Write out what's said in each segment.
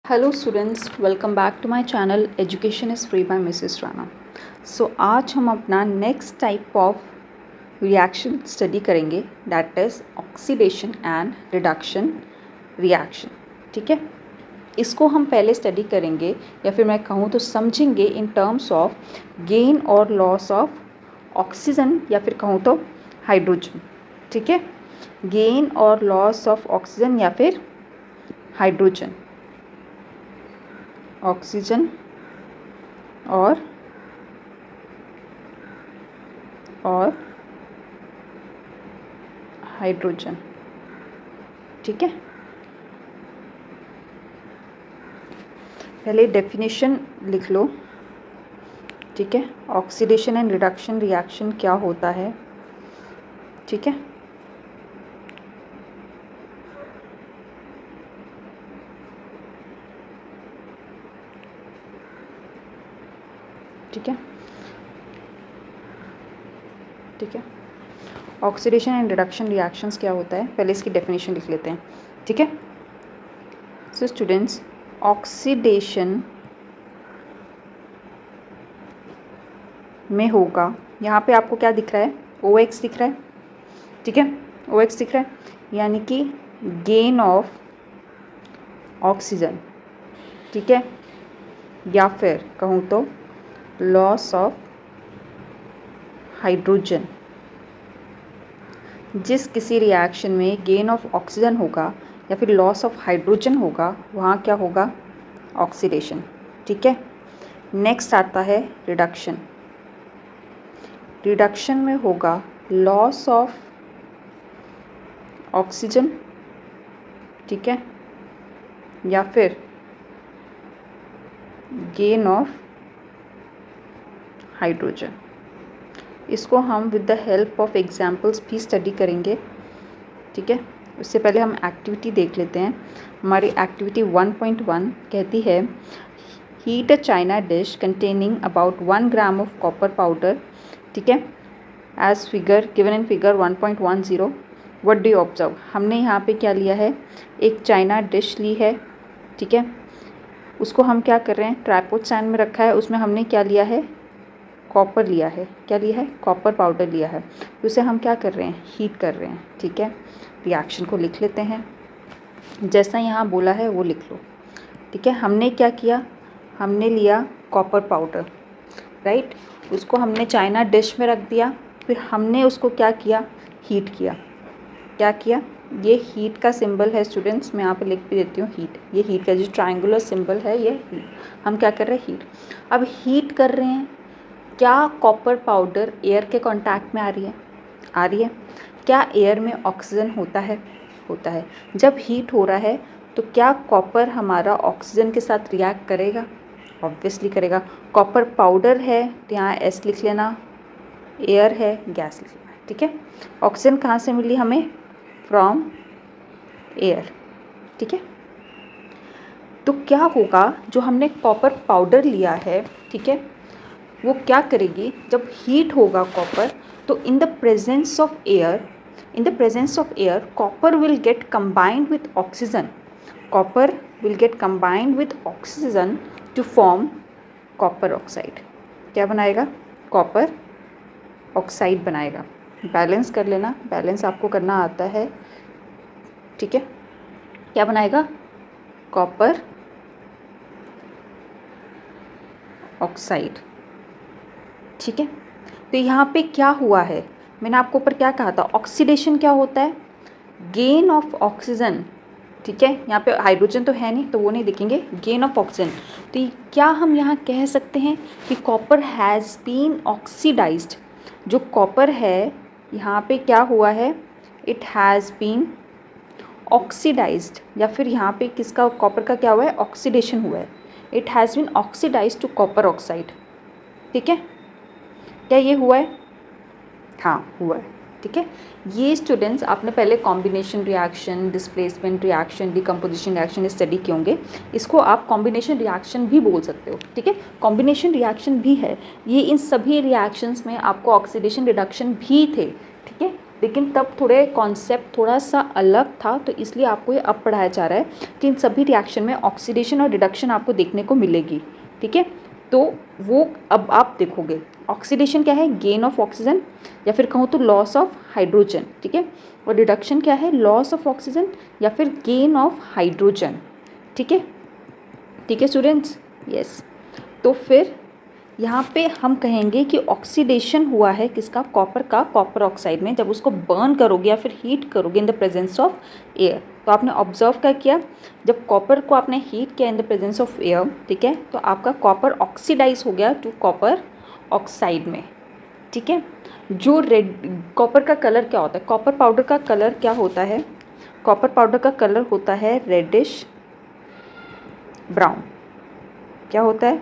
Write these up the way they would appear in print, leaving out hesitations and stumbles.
Hello students, welcome back to my channel education is free by Mrs Rana. So आज हम अपना next type of reaction study करेंगे, that is oxidation and reduction reaction. ठीक है, इसको हम पहले स्टडी करेंगे या फिर मैं कहूँ तो समझेंगे इन टर्म्स ऑफ गेन और लॉस ऑफ ऑक्सीजन या फिर कहूँ तो हाइड्रोजन। ठीक है, गेन और लॉस ऑफ ऑक्सीजन या फिर हाइड्रोजन, ऑक्सीजन और हाइड्रोजन। ठीक है, पहले डेफिनेशन लिख लो। ठीक है, ऑक्सीडेशन एंड रिडक्शन रिएक्शन क्या होता है। ठीक है, ठीक है, ठीक है, ऑक्सीडेशन एंड रिडक्शन रिएक्शंस क्या होता है, पहले इसकी डेफिनेशन लिख लेते हैं। ठीक है, सो स्टूडेंट्स, ऑक्सीडेशन में होगा, यहाँ पे आपको क्या दिख रहा है, OX दिख रहा है। ठीक है, OX दिख रहा है, यानी कि गेन ऑफ ऑक्सीजन। ठीक है, या फिर कहूँ तो लॉस ऑफ हाइड्रोजन। जिस किसी रिएक्शन में गेन ऑफ ऑक्सीजन होगा या फिर लॉस ऑफ हाइड्रोजन होगा, वहाँ क्या होगा, ऑक्सीडेशन। ठीक है, नेक्स्ट आता है रिडक्शन। रिडक्शन में होगा लॉस ऑफ ऑक्सीजन। ठीक है, या फिर गेन ऑफ हाइड्रोजन। इसको हम with the help of examples भी स्टडी करेंगे। ठीक है, उससे पहले हम एक्टिविटी देख लेते हैं। हमारी एक्टिविटी 1.1 कहती है, heat a china dish containing about 1 gram of copper powder. ठीक है, as figure given in figure 1.10। What do you observe. हमने यहाँ पे क्या लिया है, एक चाइना डिश ली है। ठीक है, उसको हम क्या कर रहे हैं, ट्राइपॉड स्टैंड में रखा है, उसमें हमने क्या लिया है, कॉपर लिया है। क्या लिया है, कॉपर पाउडर लिया है। उसे हम क्या कर रहे हैं, हीट कर रहे हैं। ठीक है, रिएक्शन को लिख लेते हैं, जैसा यहाँ बोला है वो लिख लो। ठीक है, हमने क्या किया, हमने लिया कॉपर पाउडर, राइट। उसको हमने चाइना डिश में रख दिया, फिर हमने उसको क्या किया, हीट किया। क्या किया, ये हीट का सिंबल है स्टूडेंट्स, मैं यहाँ पे लिख भी देती हूँ हीट। ये हीट का जो ट्रायंगुलर सिंबल है, ये हीट। हम क्या कर रहे हैं, हीट। अब हीट कर रहे हैं, क्या कॉपर पाउडर एयर के कांटेक्ट में आ रही है, आ रही है। क्या एयर में ऑक्सीजन होता है, होता है। जब हीट हो रहा है तो क्या कॉपर हमारा ऑक्सीजन के साथ रिएक्ट करेगा, ऑब्वियसली करेगा। कॉपर पाउडर है तो यहाँ S लिख लेना, एयर है, गैस लिख लेना। ठीक है, ऑक्सीजन कहाँ से मिली हमें, फ्रॉम एयर। ठीक है, तो क्या होगा, जो हमने कॉपर पाउडर लिया है, ठीक है, वो क्या करेगी, जब हीट होगा कॉपर, तो in the presence of air, in the presence of air copper will get combined with oxygen. Copper will get combined with oxygen to form copper oxide. क्या बनाएगा, कॉपर ऑक्साइड बनाएगा। बैलेंस कर लेना, balance आपको करना आता है। ठीक है, क्या बनाएगा, कॉपर ऑक्साइड। ठीक है, तो यहाँ पे क्या हुआ है, मैंने आपको ऊपर क्या कहा था, ऑक्सीडेशन क्या होता है, गेन ऑफ ऑक्सीजन। ठीक है, यहाँ पे हाइड्रोजन तो है नहीं तो वो नहीं दिखेंगे, गेन ऑफ ऑक्सीजन। तो क्या हम यहाँ कह सकते हैं कि कॉपर हैज़ बीन ऑक्सीडाइज्ड। जो कॉपर है यहाँ पे क्या हुआ है, इट हैज़ बीन ऑक्सीडाइज्ड, या फिर यहाँ पे किसका, कॉपर का क्या हुआ है, ऑक्सीडेशन हुआ है। It has been oxidized to copper oxide. ठीक है, क्या ये हुआ है, हाँ हुआ है। ठीक है, ये स्टूडेंट्स आपने पहले combination reaction, displacement reaction, decomposition reaction study किए होंगे। इसको आप कॉम्बिनेशन रिएक्शन भी बोल सकते हो। ठीक है, कॉम्बिनेशन रिएक्शन भी है ये, इन सभी रिएक्शंस में आपको ऑक्सीडेशन रिडक्शन भी थे। ठीक है, लेकिन तब थोड़े कॉन्सेप्ट थोड़ा सा अलग था, तो इसलिए आपको ये अब पढ़ाया जा रहा है कि इन सभी रिएक्शन में ऑक्सीडेशन और रिडक्शन आपको देखने को मिलेगी। ठीक है, तो वो अब आप देखोगे। ऑक्सीडेशन क्या है? गेन ऑफ ऑक्सीजन, या फिर कहूँ तो लॉस ऑफ हाइड्रोजन। ठीक है, और रिडक्शन क्या है? लॉस ऑफ ऑक्सीजन या फिर गेन ऑफ हाइड्रोजन। ठीक है, ठीक है स्टूडेंट्स, यस। तो फिर यहाँ पे हम कहेंगे कि ऑक्सीडेशन हुआ है किसका? कॉपर का, कॉपर ऑक्साइड में, जब उसको बर्न करोगे या फिर हीट करोगे इन द प्रेजेंस ऑफ एयर। तो आपने ऑब्जर्व क्या किया? जब कॉपर को आपने हीट किया इन द प्रेजेंस ऑफ एयर, ठीक है, तो आपका कॉपर ऑक्सीडाइज हो गया टू कॉपर ऑक्साइड में। ठीक है, जो रेड कॉपर का कलर क्या होता है? कॉपर पाउडर का कलर क्या होता है? कॉपर पाउडर का कलर होता है रेडिश ब्राउन। क्या होता है?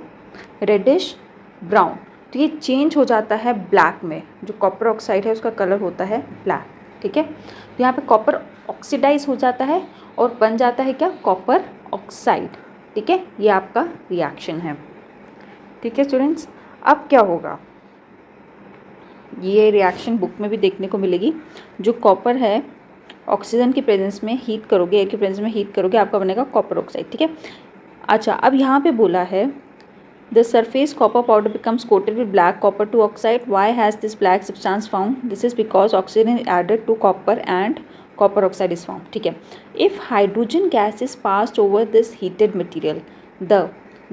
Reddish brown. तो ये चेंज हो जाता है ब्लैक में। जो कॉपर ऑक्साइड है उसका कलर होता है ब्लैक। ठीक है, तो यहाँ पे कॉपर ऑक्सीडाइज हो जाता है और बन जाता है क्या? Copper oxide. ठीक है, ये आपका रिएक्शन है। ठीक है स्टूडेंट्स, अब क्या होगा? ये रिएक्शन बुक में भी देखने को मिलेगी। जो कॉपर है ऑक्सीजन की प्रेजेंस में हीट करोगे, एयर की प्रेजेंस में हीट करोगे, आपका बनेगा कॉपर ऑक्साइड। ठीक है, अच्छा अब यहाँ पे बोला है the surface copper powder becomes coated with black copper to oxide. Why has this black substance found? This is because oxygen is added to copper and copper oxide is found. ठीक है, if hydrogen gas is passed over this heated material, the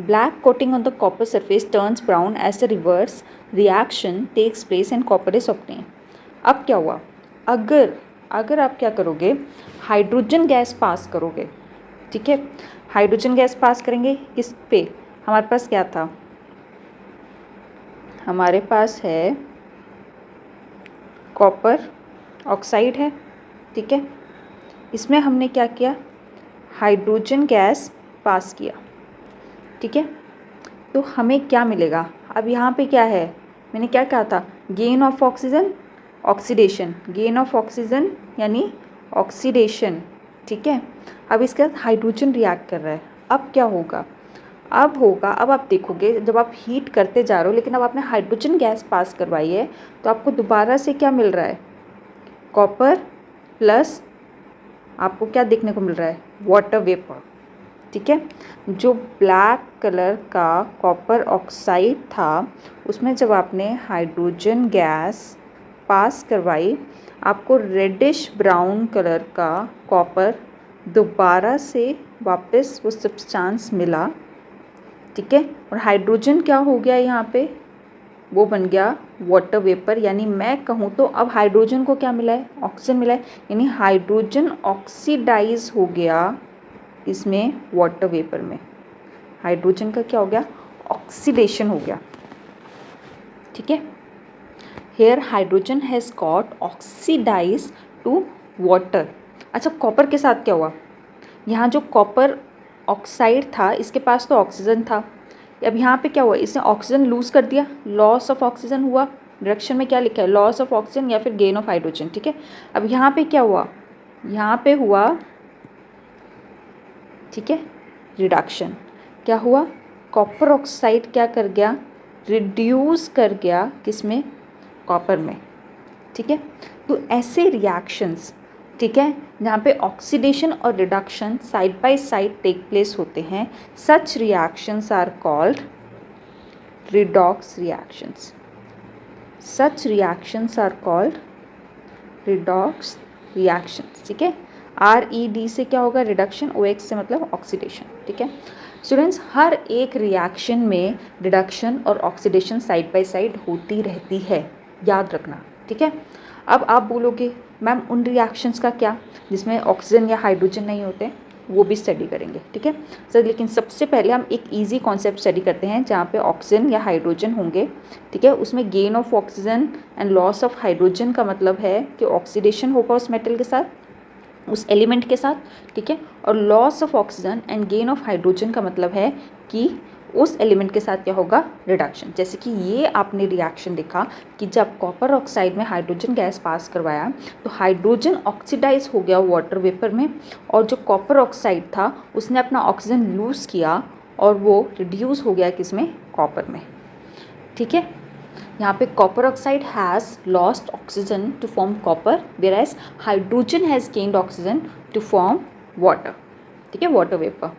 black coating on the copper surface turns brown as the reverse reaction takes place and copper is obtained. अब क्या हुआ? अगर आप क्या करोगे? Hydrogen gas pass करोगे। ठीक है, हाइड्रोजन गैस पास करेंगे किस पे? हमारे पास क्या था? हमारे पास है कॉपर ऑक्साइड है। ठीक है, इसमें हमने क्या किया? हाइड्रोजन गैस पास किया। ठीक है, तो हमें क्या मिलेगा? अब यहाँ पे क्या है? मैंने क्या कहा था? Gain of oxygen, oxidation. Gain of oxygen यानी ऑक्सीडेशन। ठीक है, अब इसके साथ हाइड्रोजन रिएक्ट कर रहा है। अब क्या होगा? अब आप देखोगे जब आप हीट करते जा रहे हो, लेकिन अब आपने हाइड्रोजन गैस पास करवाई है, तो आपको दोबारा से क्या मिल रहा है? कॉपर प्लस आपको क्या देखने को मिल रहा है? Water vapour. ठीक है, जो ब्लैक कलर का कॉपर ऑक्साइड था उसमें जब आपने हाइड्रोजन गैस पास करवाई, आपको रेडिश ब्राउन कलर का कॉपर दोबारा से वापस वो सब्सटेंस मिला। ठीक है, और हाइड्रोजन क्या हो गया यहाँ पे? वो बन गया वाटर वेपर। यानी मैं कहूँ तो अब हाइड्रोजन को क्या मिला है? ऑक्सीजन मिला है, यानी हाइड्रोजन ऑक्सीडाइज हो गया इसमें वाटर वेपर में। हाइड्रोजन का क्या हो गया? ऑक्सीडेशन हो गया। ठीक है, here hydrogen has got oxidize to water. अच्छा, कॉपर के साथ क्या हुआ? यहाँ जो कॉपर ऑक्साइड था इसके पास तो ऑक्सीजन था। अब यहाँ पे क्या हुआ? इसने ऑक्सीजन लूज़ कर दिया, लॉस ऑफ ऑक्सीजन हुआ। डायरेक्शन में क्या लिखा है? लॉस ऑफ ऑक्सीजन या फिर गेन ऑफ हाइड्रोजन। ठीक है, अब यहाँ पे क्या हुआ? यहाँ पे हुआ, ठीक है, रिडक्शन। क्या हुआ? कॉपर ऑक्साइड क्या कर गया? रिड्यूस कर गया किसमें? कॉपर में। ठीक है, तो ऐसे रिएक्शंस, ठीक है, जहाँ पे ऑक्सीडेशन और reduction side by side take place होते हैं, such reactions are called redox reactions. Such reactions are called redox reactions. ठीक है, RED से क्या होगा? रिडक्शन, OX से मतलब ऑक्सीडेशन। ठीक है स्टूडेंट्स, हर एक रिएक्शन में रिडक्शन और ऑक्सीडेशन साइड बाय साइड होती रहती है, याद रखना। ठीक है, अब आप बोलोगे मैम उन रिएक्शंस का क्या जिसमें ऑक्सीजन या हाइड्रोजन नहीं होते? वो भी स्टडी करेंगे। ठीक है सर, लेकिन सबसे पहले हम एक इजी कॉन्सेप्ट स्टडी करते हैं जहाँ पे ऑक्सीजन या हाइड्रोजन होंगे। ठीक है, उसमें gain of oxygen and loss of hydrogen का मतलब है कि ऑक्सीडेशन होगा उस मेटल के साथ, उस एलिमेंट के साथ। ठीक है, और loss of oxygen and gain of hydrogen का मतलब है कि उस एलिमेंट के साथ क्या होगा? रिडक्शन। जैसे कि ये आपने रिएक्शन देखा कि जब कॉपर ऑक्साइड में हाइड्रोजन गैस पास करवाया तो हाइड्रोजन ऑक्सीडाइज हो गया वाटर वेपर में, और जो कॉपर ऑक्साइड था उसने अपना ऑक्सीजन लूज़ किया और वो रिड्यूस हो गया किसमें? कॉपर में। ठीक है, यहाँ पे copper oxide has lost oxygen to form copper, whereas hydrogen has gained oxygen to form water, ठीक है, water vapour.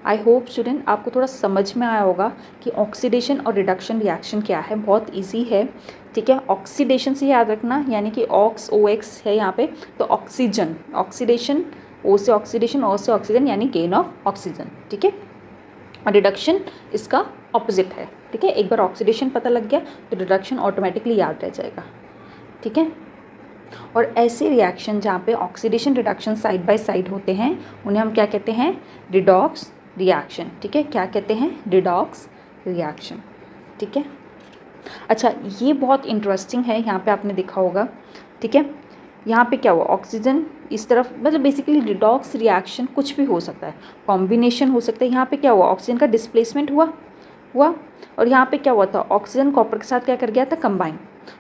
I hope student आपको थोड़ा समझ में आया होगा कि ऑक्सीडेशन और रिडक्शन रिएक्शन क्या है, बहुत इजी है, ठीक है। ऑक्सीडेशन से याद रखना, यानी कि ऑक्स ओ एक्स है यहाँ पे, तो ऑक्सीजन, ऑक्सीडेशन, ओ से ऑक्सीडेशन, ओ से ऑक्सीजन यानी गेन ऑफ ऑक्सीजन, ठीक है। और रिडक्शन इसका ऑपोजिट है, ठीक है। एक बार ऑक्सीडेशन पता लग गया तो रिडक्शन ऑटोमेटिकली याद रह जाएगा, ठीक है। और ऐसे रिएक्शन जहाँ पे oxidation reduction side by side होते हैं उन्हें हम क्या कहते हैं, रिडॉक्स रिएक्शन, ठीक है। क्या कहते हैं, रिडॉक्स रिएक्शन, ठीक है। अच्छा, ये बहुत इंटरेस्टिंग है, यहाँ पे आपने देखा होगा, ठीक है। यहाँ पे क्या हुआ, ऑक्सीजन इस तरफ, मतलब बेसिकली रिडॉक्स रिएक्शन कुछ भी हो सकता है, कॉम्बिनेशन हो सकता है। यहाँ पे क्या हुआ, ऑक्सीजन का डिस्प्लेसमेंट हुआ, और यहाँ पे क्या हुआ था, ऑक्सीजन कॉपर के साथ क्या कर गया था, कंबाइन।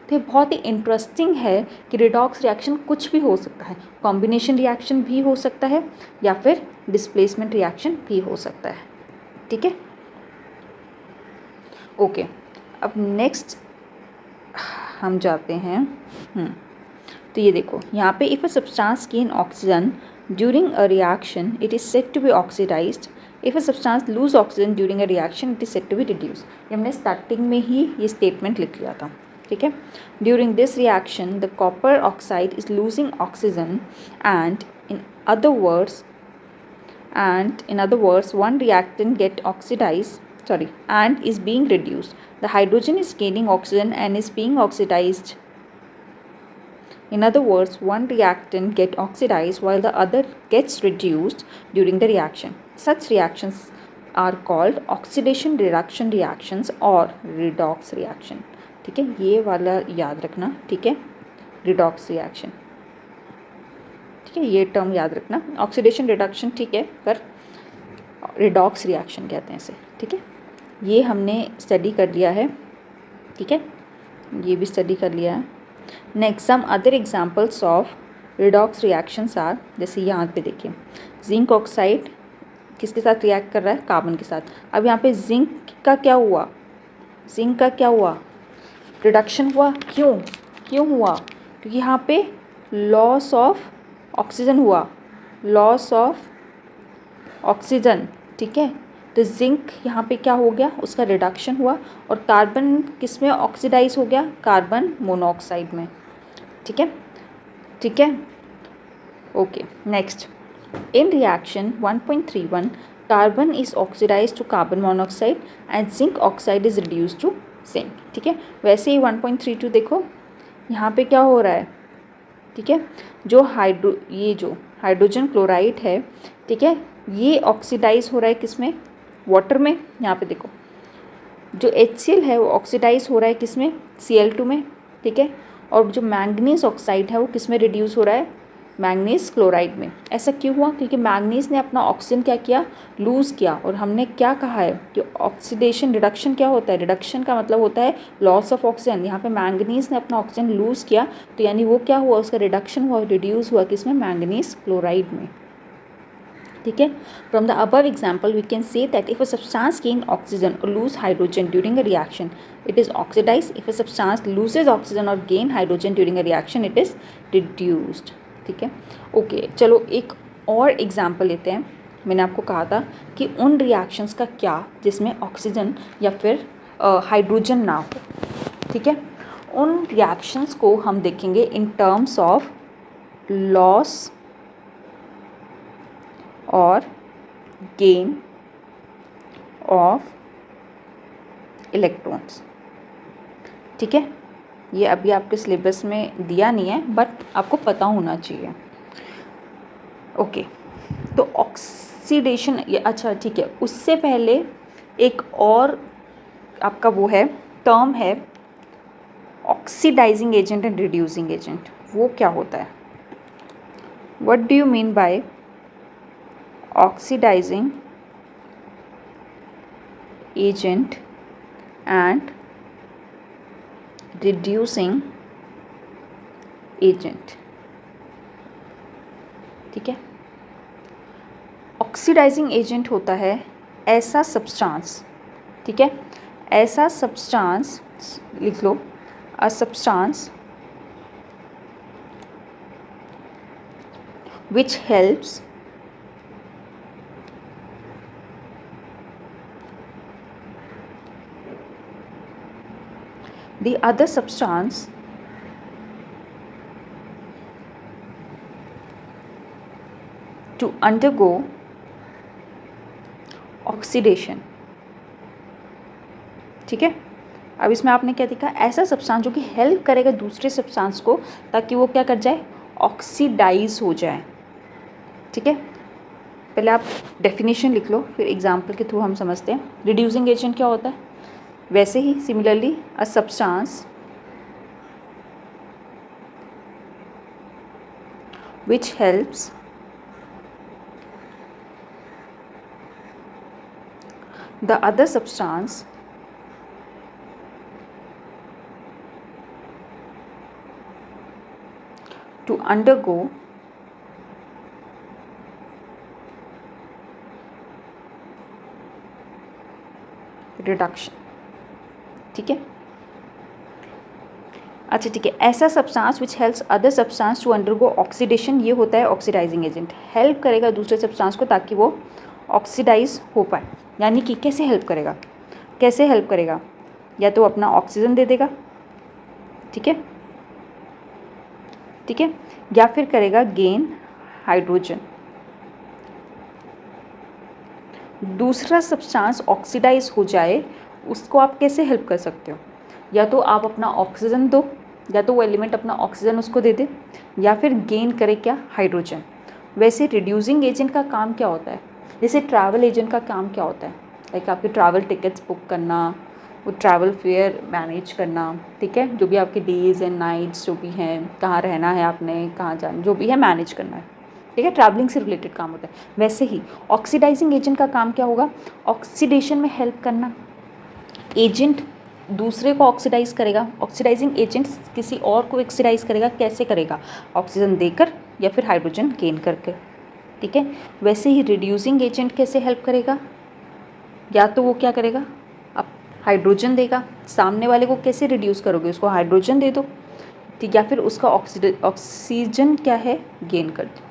तो ये बहुत ही इंटरेस्टिंग है कि रिडॉक्स रिएक्शन कुछ भी हो सकता है, कॉम्बिनेशन रिएक्शन भी हो सकता है या फिर डिस्प्लेसमेंट रिएक्शन भी हो सकता है, ठीक है। ओके, अब नेक्स्ट हम जाते हैं, तो ये देखो यहाँ पे, if a substance gain oxygen during a reaction it is said to be oxidized, if a substance lose oxygen during a reaction it is said to be reduce. ये हमने स्टार्टिंग में ही ये स्टेटमेंट लिख लिया था, ठीक है। During this reaction the copper oxide is losing oxygen and in other words one reactant get oxidized and is being reduced. The hydrogen is gaining oxygen and is being oxidized. In other words, one reactant gets oxidized while the other gets reduced during the reaction. Such reactions are called oxidation reduction reactions or redox reaction, ठीक है। ये वाला याद रखना, ठीक है, redox reaction, ठीक है, ये टर्म याद रखना, ऑक्सीडेशन रिडक्शन, ठीक है, पर रिडॉक्स रिएक्शन कहते हैं इसे, ठीक है। ये हमने स्टडी कर लिया है, ठीक है, ये भी स्टडी कर लिया है। Next, some other examples of redox reactions are, जैसे यहाँ पे देखिए, जिंक ऑक्साइड किसके साथ रिएक्ट कर रहा है, कार्बन के साथ। अब यहाँ पे जिंक का क्या हुआ, रिडक्शन हुआ, क्यों हुआ, क्योंकि यहाँ पे लॉस ऑफ ऑक्सीजन हुआ, ठीक है। तो जिंक यहाँ पे क्या हो गया, उसका रिडक्शन हुआ, और कार्बन किस में ऑक्सीडाइज हो गया, कार्बन मोनोऑक्साइड में, ठीक है। Okay, next, in reaction 1.31 carbon is oxidize to carbon monoxide and zinc oxide is reduce to zinc, ठीक है। वैसे ही 1.32 देखो, यहाँ पे क्या हो रहा है, ठीक है, जो हाइड्रोजन क्लोराइड है, ठीक है, ये ऑक्सीडाइज हो रहा है किसमें, वाटर में। यहाँ पे देखो, जो HCl है वो ऑक्सीडाइज हो रहा है किसमें, Cl2 में, ठीक है। और जो मैंगनीज ऑक्साइड है वो किस में रिड्यूस हो रहा है, मैंगनीज क्लोराइड में। ऐसा क्यों हुआ, क्योंकि मैंगनीज ने अपना ऑक्सीजन क्या किया, लूज़ किया। और हमने क्या कहा है कि ऑक्सीडेशन रिडक्शन क्या होता है, रिडक्शन का मतलब होता है लॉस ऑफ ऑक्सीजन। यहाँ पे मैंगनीज ने अपना ऑक्सीजन लूज़ किया, तो यानी वो क्या हुआ, उसका रिडक्शन हुआ, रिड्यूस हुआ किसमें, मैंगनीज क्लोराइड में, ठीक है। From the above example we can say that if a substance gain oxygen और lose hydrogen during a reaction it is oxidize, if a substance loses oxygen और gain hydrogen during a reaction it is reduced, ठीक है। Okay, चलो एक और example लेते हैं। मैंने आपको कहा था कि उन रिएक्शंस का क्या जिसमें ऑक्सीजन या फिर हाइड्रोजन ना हो, ठीक है। उन रिएक्शंस को हम देखेंगे इन टर्म्स ऑफ लॉस और गेन ऑफ इलेक्ट्रॉन्स, ठीक है। ये अभी आपके सिलेबस में दिया नहीं है, बट आपको पता होना चाहिए। ओके, तो ऑक्सीडेशन, ये अच्छा ठीक है, उससे पहले एक और आपका वो है टर्म है oxidizing agent and reducing agent. वो क्या होता है, what do you mean by oxidizing agent and reducing agent, ठीक है। ऑक्सीडाइजिंग एजेंट होता है ऐसा सब्सटेंस, ठीक है, ऐसा सब्सटेंस, लिख लो, a substance which helps the other substance to undergo oxidation. ठीक है, अब इसमें आपने क्या देखा, ऐसा सब्सटेंस जो कि हेल्प करेगा दूसरे सब्सटेंस को ताकि वो क्या कर जाए, ऑक्सीडाइज हो जाए। ठीक है, पहले आप डेफिनेशन लिख लो, फिर एग्जांपल के थ्रू हम समझते हैं। रिड्यूसिंग एजेंट क्या होता है, वैसे ही similarly a substance which helps the other substance to undergo reduction. ठीक है, अच्छा ठीक है, ऐसा substance which helps other substance to undergo oxidation, ये होता है ऑक्सीडाइजिंग एजेंट, हेल्प करेगा दूसरे सब्सटेंस को ताकि वो ऑक्सीडाइज हो पाए। यानी कि कैसे हेल्प करेगा, कैसे हेल्प करेगा, या तो अपना ऑक्सीजन दे देगा, ठीक है, ठीक है, या फिर करेगा गेन हाइड्रोजन। दूसरा सब्सटेंस ऑक्सीडाइज हो जाए उसको आप कैसे हेल्प कर सकते हो, या तो आप अपना ऑक्सीजन दो, या तो वो एलिमेंट अपना ऑक्सीजन उसको दे दे, या फिर गेन करे क्या, हाइड्रोजन। वैसे रिड्यूसिंग एजेंट का काम क्या होता है, जैसे ट्रैवल एजेंट का काम क्या होता है, लाइक आपके ट्रैवल टिकट्स बुक करना, वो ट्रैवल फेयर मैनेज करना, ठीक है, जो भी आपके डेज़ एंड नाइट्स जो भी हैं, कहाँ रहना है आपने, कहाँ जाना, जो भी है मैनेज करना है, ठीक है, ट्रैवलिंग से रिलेटेड काम होता है। वैसे ही ऑक्सीडाइजिंग एजेंट का काम क्या होगा, ऑक्सीडेशन में हेल्प करना। एजेंट दूसरे को ऑक्सीडाइज करेगा, ऑक्सीडाइजिंग एजेंट किसी और को ऑक्सीडाइज करेगा, कैसे करेगा, ऑक्सीजन देकर या फिर हाइड्रोजन गेन करके। ठीक है, वैसे ही रिड्यूसिंग एजेंट कैसे हेल्प करेगा, या तो वो क्या करेगा, अब हाइड्रोजन देगा, सामने वाले को कैसे रिड्यूस करोगे, उसको हाइड्रोजन दे दो, ठीक, या फिर उसका ऑक्सीजन क्या है, गेन कर दो,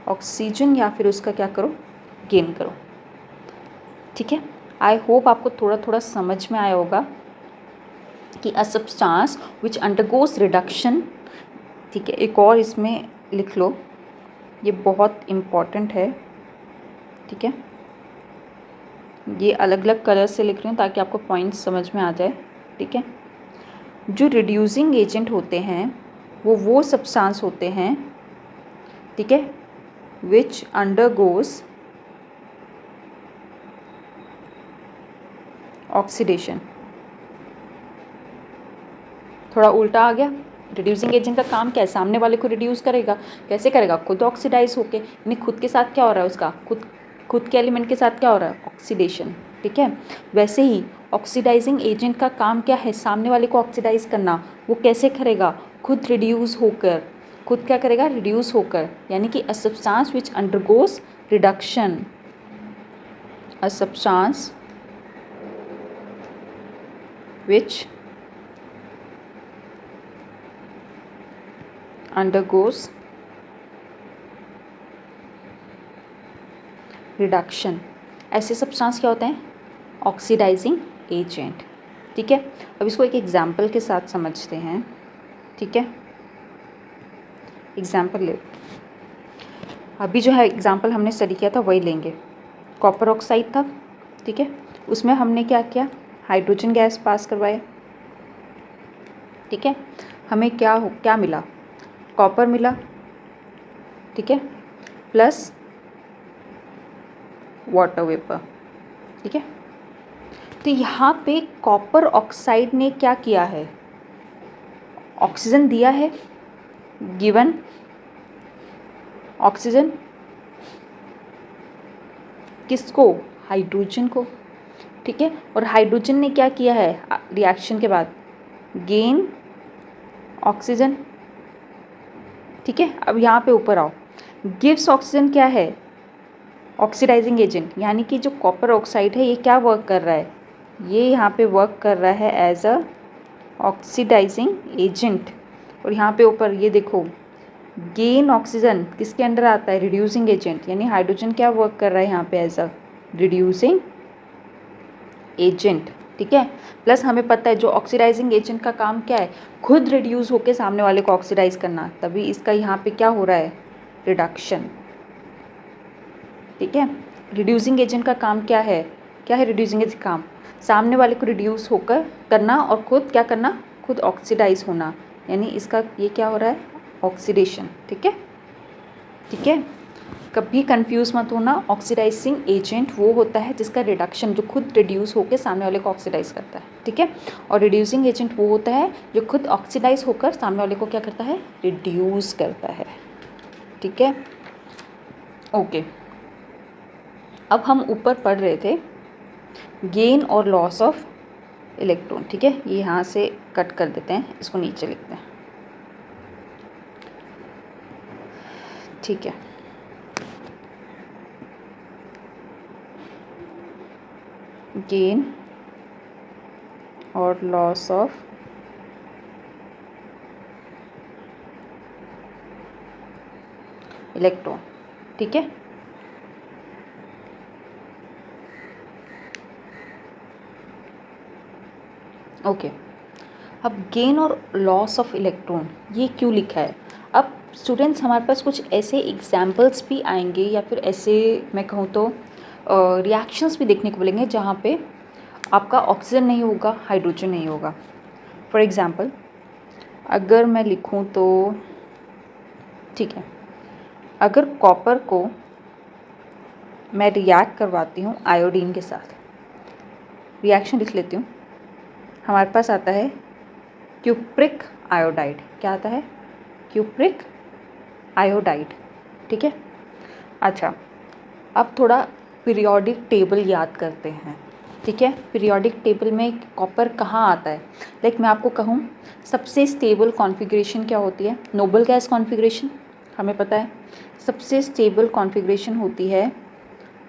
ऑक्सीजन या फिर उसका क्या करो, गेन करो। ठीक है, आई होप आपको थोड़ा थोड़ा समझ में आया होगा कि a substance which undergoes reduction. ठीक है, एक और इसमें लिख लो, ये बहुत इम्पॉर्टेंट है। ठीक है, ये अलग अलग कलर से लिख रही हूँ ताकि आपको पॉइंट्स समझ में आ जाए। ठीक है, जो रिड्यूसिंग एजेंट होते हैं वो सब्सटेंस होते हैं, ठीक है, विच अंडरगोज ऑक्सीडेशन। थोड़ा उल्टा आ गया, रिड्यूसिंग एजेंट का काम क्या है, सामने वाले को रिड्यूस करेगा, कैसे करेगा, खुद ऑक्सीडाइज होके, यानी खुद के साथ क्या हो रहा है, उसका खुद के एलिमेंट के साथ क्या हो रहा है, ऑक्सीडेशन। ठीक है, वैसे ही ऑक्सीडाइजिंग एजेंट का काम क्या है, सामने वाले को ऑक्सीडाइज करना। वो कैसे करेगा, खुद रिड्यूस होकर, खुद क्या करेगा, रिड्यूस होकर, यानी कि a substance which undergoes reduction, a substance which undergoes reduction. ऐसे सब्सटेंस क्या होते हैं, ऑक्सीडाइजिंग एजेंट। ठीक है, अब इसको एक एग्जाम्पल के साथ समझते हैं। ठीक है, एग्जाम्पल ले, अभी जो है एग्जाम्पल हमने स्टडी किया था वही लेंगे। कॉपर ऑक्साइड था, ठीक है, उसमें हमने क्या किया, हाइड्रोजन गैस पास करवाया। ठीक है, हमें क्या मिला, कॉपर मिला, ठीक है, प्लस वाटर वेपर। ठीक है, तो यहाँ पे कॉपर ऑक्साइड ने क्या किया है, ऑक्सीजन दिया है, गिवन ऑक्सीजन किसको, हाइड्रोजन को। ठीक है, और हाइड्रोजन ने क्या किया है रिएक्शन के बाद, गेन ऑक्सीजन। ठीक है, अब यहाँ पे ऊपर आओ, गिव्स ऑक्सीजन क्या है, ऑक्सीडाइजिंग एजेंट, यानी कि जो कॉपर ऑक्साइड है ये क्या वर्क कर रहा है, ये यहाँ पे वर्क कर रहा है एज अ ऑक्सीडाइजिंग एजेंट, और यहाँ पे ऊपर ये देखो गेन ऑक्सीजन किसके अंडर आता है, रिड्यूसिंग एजेंट, यानी हाइड्रोजन क्या वर्क कर रहा है यहाँ पे एज अ रिड्यूसिंग एजेंट, ठीक है। प्लस हमें पता है जो ऑक्सीडाइजिंग एजेंट का काम क्या है, खुद रिड्यूस होकर सामने वाले को ऑक्सीडाइज करना, तभी इसका यहाँ पे क्या हो रहा है, रिडक्शन, ठीक है। रिड्यूसिंग एजेंट का काम क्या है रिड्यूसिंग एजेंट काम, सामने वाले को रिड्यूस होकर करना और खुद क्या करना, खुद ऑक्सीडाइज होना, यानी इसका ये क्या हो रहा है, ऑक्सीडेशन, ठीक है, ठीक है। कभी कंफ्यूज मत होना, ऑक्सीडाइजिंग एजेंट वो होता है जिसका रिडक्शन, जो खुद रिड्यूस होकर सामने वाले को ऑक्सीडाइज करता है, ठीक है। और रिड्यूसिंग एजेंट वो होता है जो खुद ऑक्सीडाइज होकर सामने वाले को क्या करता है, रिड्यूस करता है, ठीक है, ओके। अब हम ऊपर पढ़ रहे थे गेन और लॉस ऑफ इलेक्ट्रॉन, ठीक है। ये यहाँ से कट कर देते हैं, इसको नीचे लिखते हैं, ठीक है। गेन और लॉस ऑफ इलेक्ट्रॉन, ठीक है। ओके, अब गेन और लॉस ऑफ इलेक्ट्रॉन ये क्यों लिखा है। अब स्टूडेंट्स हमारे पास कुछ ऐसे एग्जाम्पल्स भी आएंगे या फिर ऐसे मैं कहूँ तो रिएक्शंस भी देखने को मिलेंगे जहाँ पे आपका ऑक्सीजन नहीं होगा, हाइड्रोजन नहीं होगा। फॉर एग्ज़ाम्पल अगर मैं लिखूँ तो ठीक है, अगर कॉपर को मैं रिएक्ट करवाती हूँ आयोडीन के साथ, रिएक्शन लिख लेती हूँ, हमारे पास आता है क्यूप्रिक आयोडाइड। क्या आता है, क्यूप्रिक आयोडाइड, ठीक है। अच्छा, अब थोड़ा पीरियोडिक टेबल याद करते हैं, ठीक है। पीरियोडिक टेबल में कॉपर कहाँ आता है, लाइक मैं आपको कहूँ सबसे स्टेबल कॉन्फ़िगरेशन क्या होती है, नोबल गैस कॉन्फ़िगरेशन, हमें पता है सबसे स्टेबल कॉन्फ़िगरेशन होती है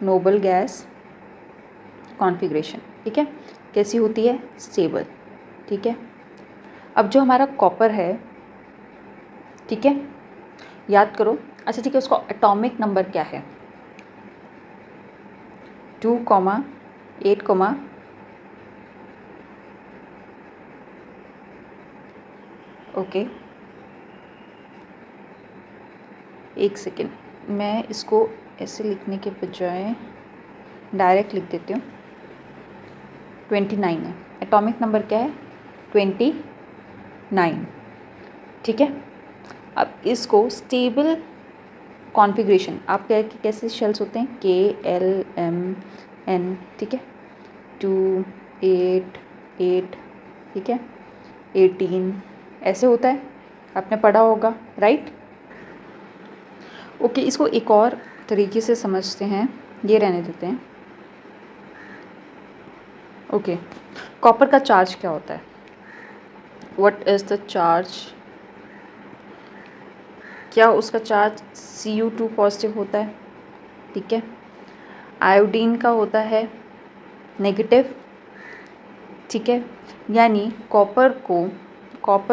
नोबल गैस कॉन्फ़िगरेशन, ठीक है। कैसी होती है, स्टेबल, ठीक है। अब जो हमारा कॉपर है, ठीक है, याद करो, अच्छा ठीक है, उसका एटॉमिक नंबर क्या है, 2,8, ओके, एक सेकेंड, मैं इसको ऐसे लिखने के बजाय डायरेक्ट लिख देती हूँ, 29 है, एटॉमिक नंबर क्या है, 29, ठीक है। अब इसको स्टेबल कॉन्फ़िगरेशन आप कैसे शेल्स होते हैं, KLMN, ठीक है, 2, 8, 8, ठीक है, 18 ऐसे होता है, आपने पढ़ा होगा, राइट, ओके। इसको एक और तरीके से समझते हैं, ये रहने देते हैं, ओके। कॉपर का चार्ज क्या होता है, व्हाट इज़ द चार्ज, क्या उसका चार्ज Cu2 पॉजिटिव होता है, ठीक है। आयोडीन का होता है नेगेटिव, ठीक है। यानी कॉपर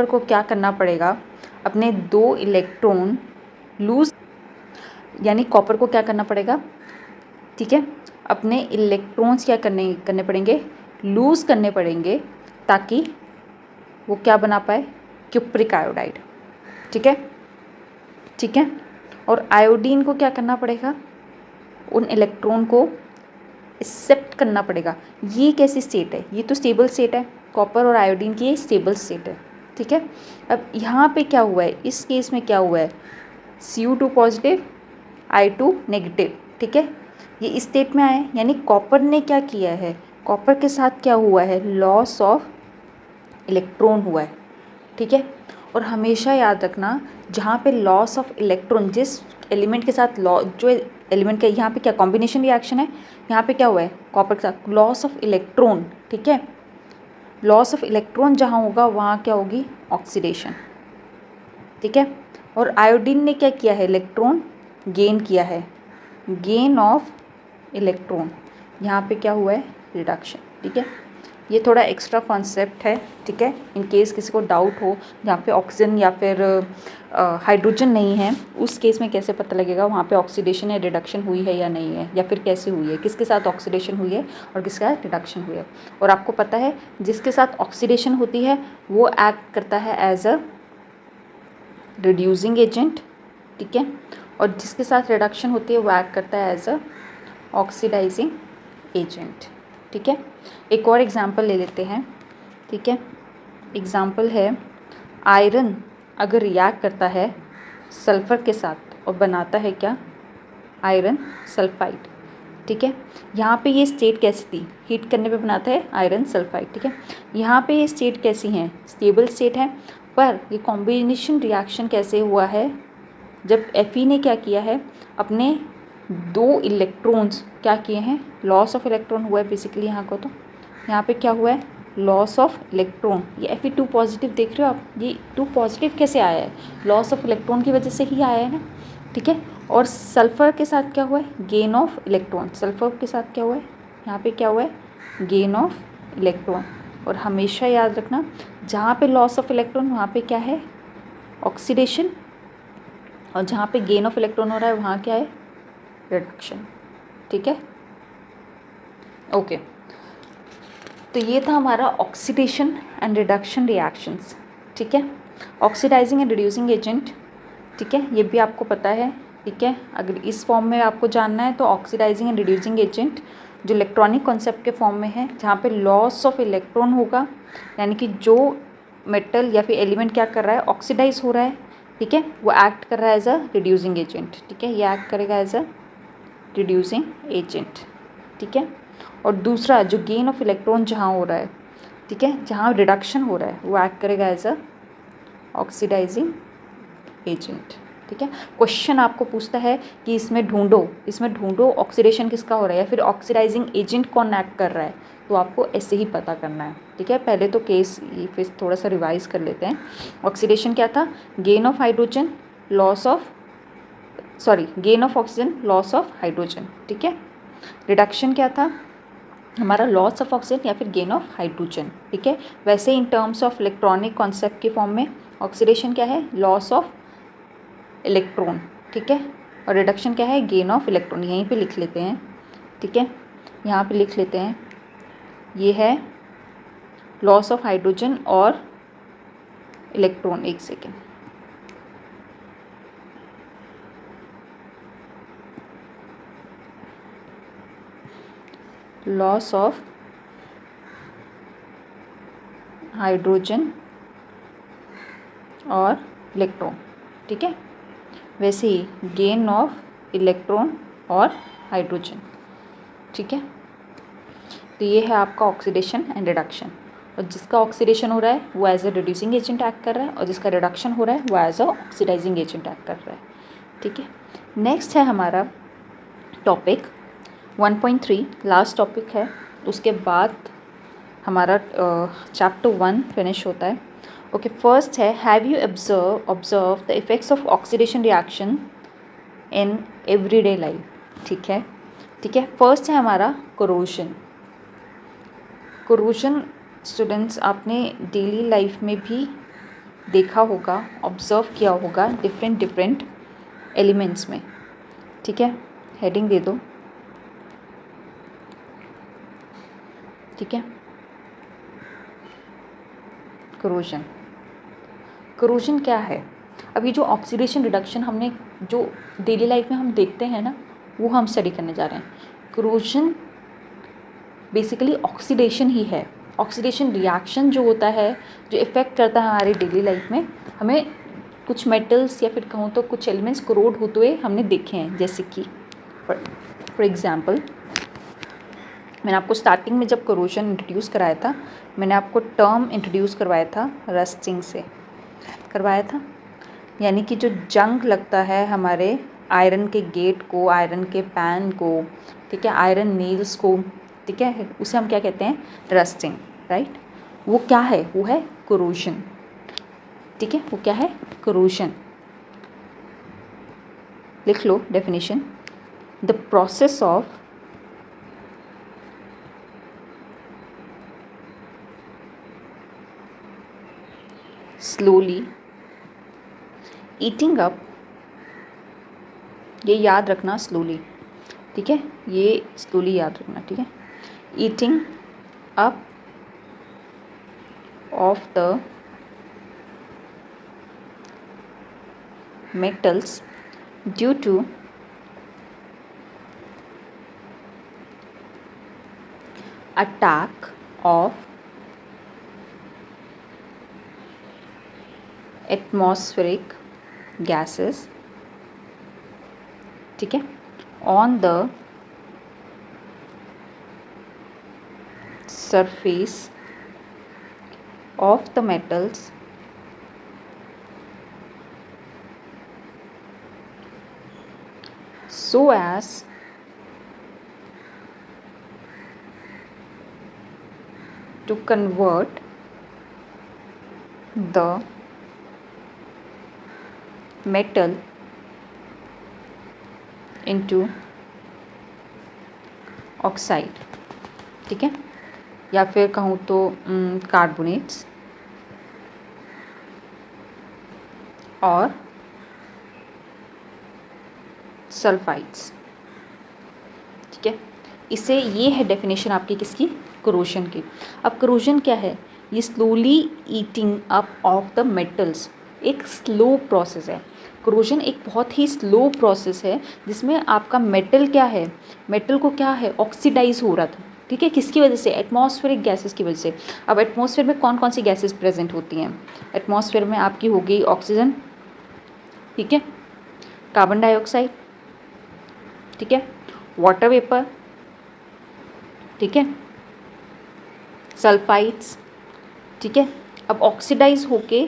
को क्या करना पड़ेगा, अपने 2 इलेक्ट्रॉन लूज, यानी कॉपर को क्या करना पड़ेगा, ठीक है, अपने इलेक्ट्रॉन्स क्या करने पड़ेंगे, लूज़ करने पड़ेंगे, ताकि वो क्या बना पाए, क्यूप्रिक आयोडाइड, ठीक है, ठीक है। और आयोडीन को क्या करना पड़ेगा, उन इलेक्ट्रॉन को एक्सेप्ट करना पड़ेगा। ये कैसी स्टेट है, ये तो स्टेबल स्टेट है, कॉपर और आयोडीन की ये स्टेबल स्टेट है, ठीक है। अब यहाँ पे क्या हुआ है, इस केस में क्या हुआ है, Cu2 पॉजिटिव, I2 नेगेटिव, ठीक है, ये इस स्टेट में आए, यानी कॉपर ने क्या किया है, कॉपर के साथ क्या हुआ है, लॉस ऑफ इलेक्ट्रॉन हुआ है, ठीक है। और हमेशा याद रखना, जहाँ पे लॉस ऑफ इलेक्ट्रॉन, जिस एलिमेंट के साथ जो एलिमेंट का यहाँ पे क्या कॉम्बिनेशन रिएक्शन है, यहाँ पे क्या हुआ है, कॉपर के साथ लॉस ऑफ इलेक्ट्रॉन, ठीक है, लॉस ऑफ इलेक्ट्रॉन जहाँ होगा वहाँ क्या होगी, ऑक्सीडेशन, ठीक है। और आयोडीन ने क्या किया है, इलेक्ट्रॉन गेन किया है, गेन ऑफ इलेक्ट्रॉन, यहाँ पे क्या हुआ है, रिडक्शन, ठीक है। ये थोड़ा एक्स्ट्रा कॉन्सेप्ट है, ठीक है। इन केस किसी को डाउट हो जहाँ पे ऑक्सीजन या फिर हाइड्रोजन नहीं है, उस केस में कैसे पता लगेगा वहाँ पे ऑक्सीडेशन या रिडक्शन हुई है या नहीं है, या फिर कैसे हुई है, किसके साथ ऑक्सीडेशन हुई है और किसके साथ रिडक्शन हुई है। और आपको पता है जिसके साथ ऑक्सीडेशन होती है वो एक्ट करता है एज अ रिड्यूसिंग एजेंट, ठीक है, और जिसके साथ रिडक्शन होती है वो एक्ट करता है एज अ ऑक्सीडाइजिंग एजेंट, ठीक है। एक और एग्जांपल ले लेते हैं, ठीक है। एग्जांपल है आयरन अगर रिएक्ट करता है सल्फ़र के साथ और बनाता है क्या, आयरन सल्फाइड, ठीक है। यहाँ पे ये स्टेट कैसी थी, हीट करने पे बनाता है आयरन सल्फाइड, ठीक है। यहाँ पे ये स्टेट कैसी हैं, स्टेबल स्टेट है, पर ये कॉम्बिनेशन रिएक्शन कैसे हुआ है, जब Fe ने क्या किया है, अपने 2 इलेक्ट्रॉन्स क्या किए हैं, लॉस ऑफ इलेक्ट्रॉन हुआ है बेसिकली यहाँ को। तो यहाँ पे क्या हुआ है, लॉस ऑफ इलेक्ट्रॉन। ये Fe2 पॉजिटिव देख रहे हो आप, ये 2 पॉजिटिव कैसे आया है, लॉस ऑफ इलेक्ट्रॉन की वजह से ही आया है ना, ठीक है। और सल्फ़र के साथ क्या हुआ है, गेन ऑफ इलेक्ट्रॉन। सल्फ़र के साथ क्या हुआ है, यहाँ पे क्या हुआ है, गेन ऑफ इलेक्ट्रॉन। और हमेशा याद रखना जहाँ पे लॉस ऑफ इलेक्ट्रॉन वहाँ पे क्या है, ऑक्सीडेशन, और जहाँ पे गेन ऑफ इलेक्ट्रॉन हो रहा है वहाँ क्या है, रिडक्शन, ठीक है। ओके, तो ये था हमारा ऑक्सीडेशन एंड रिडक्शन रिएक्शंस, ठीक है। ऑक्सीडाइजिंग एंड रिड्यूसिंग एजेंट, ठीक है, ये भी आपको पता है, ठीक है। अगर इस फॉर्म में आपको जानना है तो ऑक्सीडाइजिंग एंड रिड्यूसिंग एजेंट जो इलेक्ट्रॉनिक कॉन्सेप्ट के फॉर्म में है, जहाँ पे लॉस ऑफ इलेक्ट्रॉन होगा, यानी कि जो मेटल या फिर एलिमेंट क्या कर रहा है, ऑक्सीडाइज हो रहा है, ठीक है, वो एक्ट कर रहा है एज अ रिड्यूसिंग एजेंट, ठीक है, ये एक्ट करेगा एज अ रिड्यूसिंग एजेंट, ठीक है। और दूसरा जो गेन ऑफ इलेक्ट्रॉन जहाँ हो रहा है, ठीक है, जहाँ रिडक्शन हो रहा है, वो एक्ट करेगा एज अ ऑक्सीडाइजिंग एजेंट, ठीक है। क्वेश्चन आपको पूछता है कि इसमें ढूंढो ऑक्सीडेशन किसका हो रहा है या फिर ऑक्सीडाइजिंग एजेंट कौन एक्ट कर रहा है, तो आपको ऐसे ही पता करना है, ठीक है। पहले तो केस ये फिर थोड़ा सा रिवाइज कर लेते हैं। ऑक्सीडेशन क्या था, gain of hydrogen, gain of oxygen, loss of hydrogen, ठीक है। रिडक्शन क्या था हमारा, लॉस ऑफ ऑक्सीजन या फिर गेन ऑफ हाइड्रोजन, ठीक है। वैसे in terms of electronic concept के फॉर्म में ऑक्सीडेशन क्या है, लॉस ऑफ इलेक्ट्रॉन, ठीक है, और रिडक्शन क्या है, गेन ऑफ इलेक्ट्रॉन। यहीं पे लिख लेते हैं, ठीक है, यहाँ पे लिख लेते हैं, ये है लॉस ऑफ हाइड्रोजन और इलेक्ट्रॉन। एक सेकेंड, लॉस ऑफ हाइड्रोजन और इलेक्ट्रॉन, ठीक है। वैसे ही गेन ऑफ इलेक्ट्रॉन और हाइड्रोजन, ठीक है। तो ये है आपका ऑक्सीडेशन एंड रिडक्शन, और जिसका ऑक्सीडेशन हो रहा है वो as a reducing agent act कर रहा है, और जिसका रिडक्शन हो रहा है वो as a oxidizing agent act कर रहा है, ठीक है। नेक्स्ट है हमारा टॉपिक 1.3, लास्ट टॉपिक है, उसके बाद हमारा चैप्टर 1 फिनिश होता है। ओके, फर्स्ट है have you observe the effects of oxidation reaction in everyday life, ठीक है, ठीक है। फर्स्ट है हमारा कोरोजन। कोरोजन स्टूडेंट्स आपने डेली लाइफ में भी देखा होगा, ऑब्जर्व किया होगा डिफरेंट एलिमेंट्स में, ठीक है। हेडिंग दे दो, ठीक है। कोरोजन क्या है, अभी जो ऑक्सीडेशन रिडक्शन हमने जो डेली लाइफ में हम देखते हैं ना, वो हम स्टडी करने जा रहे हैं। कोरोजन बेसिकली ऑक्सीडेशन ही है, ऑक्सीडेशन रिएक्शन जो होता है, जो इफ़ेक्ट करता है हमारी डेली लाइफ में, हमें कुछ मेटल्स या फिर कहूँ तो कुछ एलिमेंट्स कोरोड होते हुए हमने देखे हैं। जैसे कि फॉर एग्ज़ाम्पल, मैंने आपको स्टार्टिंग में जब कोरोजन इंट्रोड्यूस कराया था, मैंने आपको टर्म इंट्रोड्यूस करवाया था, रस्टिंग से करवाया था, यानी कि जो जंग लगता है हमारे आयरन के गेट को, आयरन के पैन को, ठीक है, आयरन नेल्स को, ठीक है, उसे हम क्या कहते हैं, रस्टिंग, राइट। वो क्या है, वो है कोरोजन, ठीक है, वो क्या है, कोरोजन। लिख लो definition, the process of slowly eating up, ये याद रखना slowly, ठीक है, ये slowly याद रखना, ठीक है, eating up of the metals due to attack of atmospheric gases, ठीक है, on the surface of the metals so as to convert the metal into oxide, ठीक है, या फिर कहूँ तो कार्बोनेट्स और सल्फाइड्स, ठीक है। इसे ये है डेफिनेशन आपकी किसकी, करोजन की। अब करोजन क्या है, ये slowly eating up of the metals, एक स्लो प्रोसेस है। करोजन एक बहुत ही स्लो प्रोसेस है जिसमें आपका मेटल क्या है, मेटल को क्या है, ऑक्सीडाइज हो रहा था, ठीक है, किसकी वजह से, एटमॉस्फेरिक गैसेस की वजह से। अब एटमॉस्फेयर में कौन कौन सी गैसेस प्रेजेंट होती हैं, एटमॉस्फेयर में आपकी हो गई ऑक्सीजन, ठीक है, कार्बन डाइऑक्साइड, ठीक है, वाटर वेपर, ठीक है, सल्फाइड्स, ठीक है। अब ऑक्सीडाइज होके,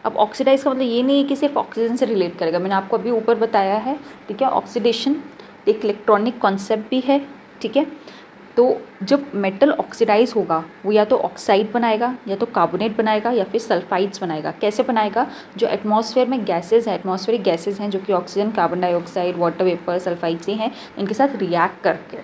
अब ऑक्सीडाइज का मतलब ये नहीं है कि सिर्फ ऑक्सीजन से रिलेट करेगा, मैंने आपको अभी ऊपर बताया है, ठीक है, ऑक्सीडेशन एक इलेक्ट्रॉनिक कॉन्सेप्ट भी है, ठीक है। तो जब मेटल ऑक्सीडाइज होगा वो या तो ऑक्साइड बनाएगा, या तो कार्बोनेट बनाएगा, या फिर सल्फाइड्स बनाएगा। कैसे बनाएगा, जो एटमॉस्फेयर में गैसेज हैं, एटमॉस्फेरिक गैसेज हैं जो कि oxygen, carbon dioxide, water vapour, sulphides ही हैं, इनके साथ रिएक्ट करके,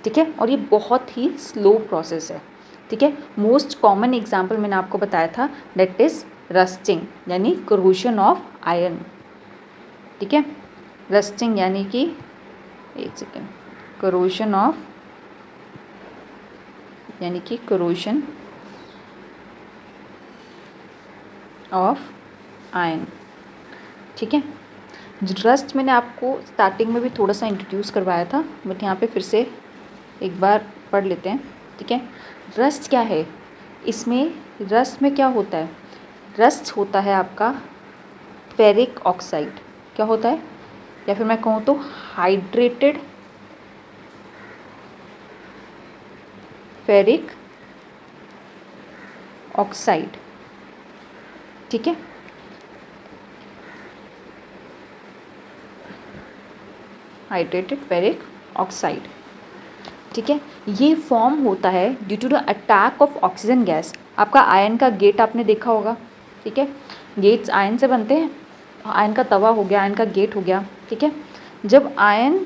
ठीक है। और ये बहुत ही स्लो प्रोसेस है, ठीक है। मोस्ट कॉमन एग्जाम्पल मैंने आपको बताया था, दैट इज़ रस्टिंग यानी करोजन ऑफ आयरन, ठीक है, रस्टिंग यानी कि, एक सेकेंड, करोजन ऑफ यानी कि करोजन ऑफ आयरन, ठीक है। रस्ट मैंने आपको स्टार्टिंग में भी थोड़ा सा इंट्रोड्यूस करवाया था, बट यहाँ पे फिर से एक बार पढ़ लेते हैं, ठीक है। रस्ट क्या है, इसमें रस्ट में क्या होता है, रस्ट होता है आपका फेरिक ऑक्साइड, क्या होता है, या फिर मैं कहूँ तो हाइड्रेटेड फेरिक ऑक्साइड, ठीक है। हाइड्रेटेड फेरिक ऑक्साइड, ठीक है। ये फॉर्म होता है due to the attack of oxygen gas. आपका आयन का गेट आपने देखा होगा, ठीक है, गेट्स आयन से बनते हैं, आयन का तवा हो गया, आयन का गेट हो गया, ठीक है। जब आयन,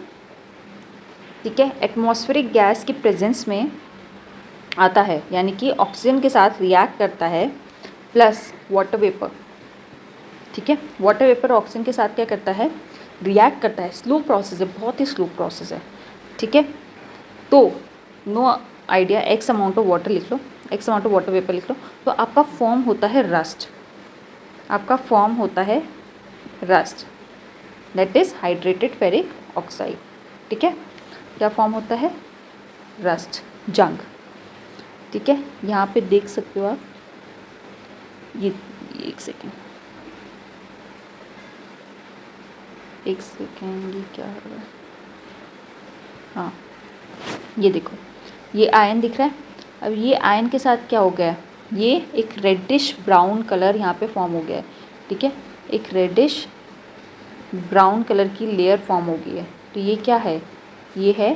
ठीक है, एटमॉस्फेरिक गैस की प्रेजेंस में आता है, यानी कि ऑक्सीजन के साथ रिएक्ट करता है, प्लस वाटर वेपर, ठीक है, वाटर वेपर ऑक्सीजन के साथ क्या करता है, रिएक्ट करता है। स्लो प्रोसेस है, बहुत ही स्लो प्रोसेस है, ठीक है। तो no idea, x amount of water लिख लो, x amount of water vapour लिख लो, तो आपका फॉर्म होता है रस्ट, आपका फॉर्म होता है rust, that is hydrated ferric oxide, ठीक है। क्या फॉर्म होता है, रस्ट, जंग, ठीक है। यहाँ पे देख सकते हो आप, ये एक सेकेंड, एक सेकेंड, ये क्या हो रहा है, हाँ, ये देखो, ये आयन दिख रहा है। अब ये आयन के साथ क्या हो गया है, ये एक रेडिश ब्राउन कलर यहाँ पे फॉर्म हो गया है, ठीक है, एक रेडिश ब्राउन कलर की लेयर फॉर्म हो गई है। तो ये क्या है, ये है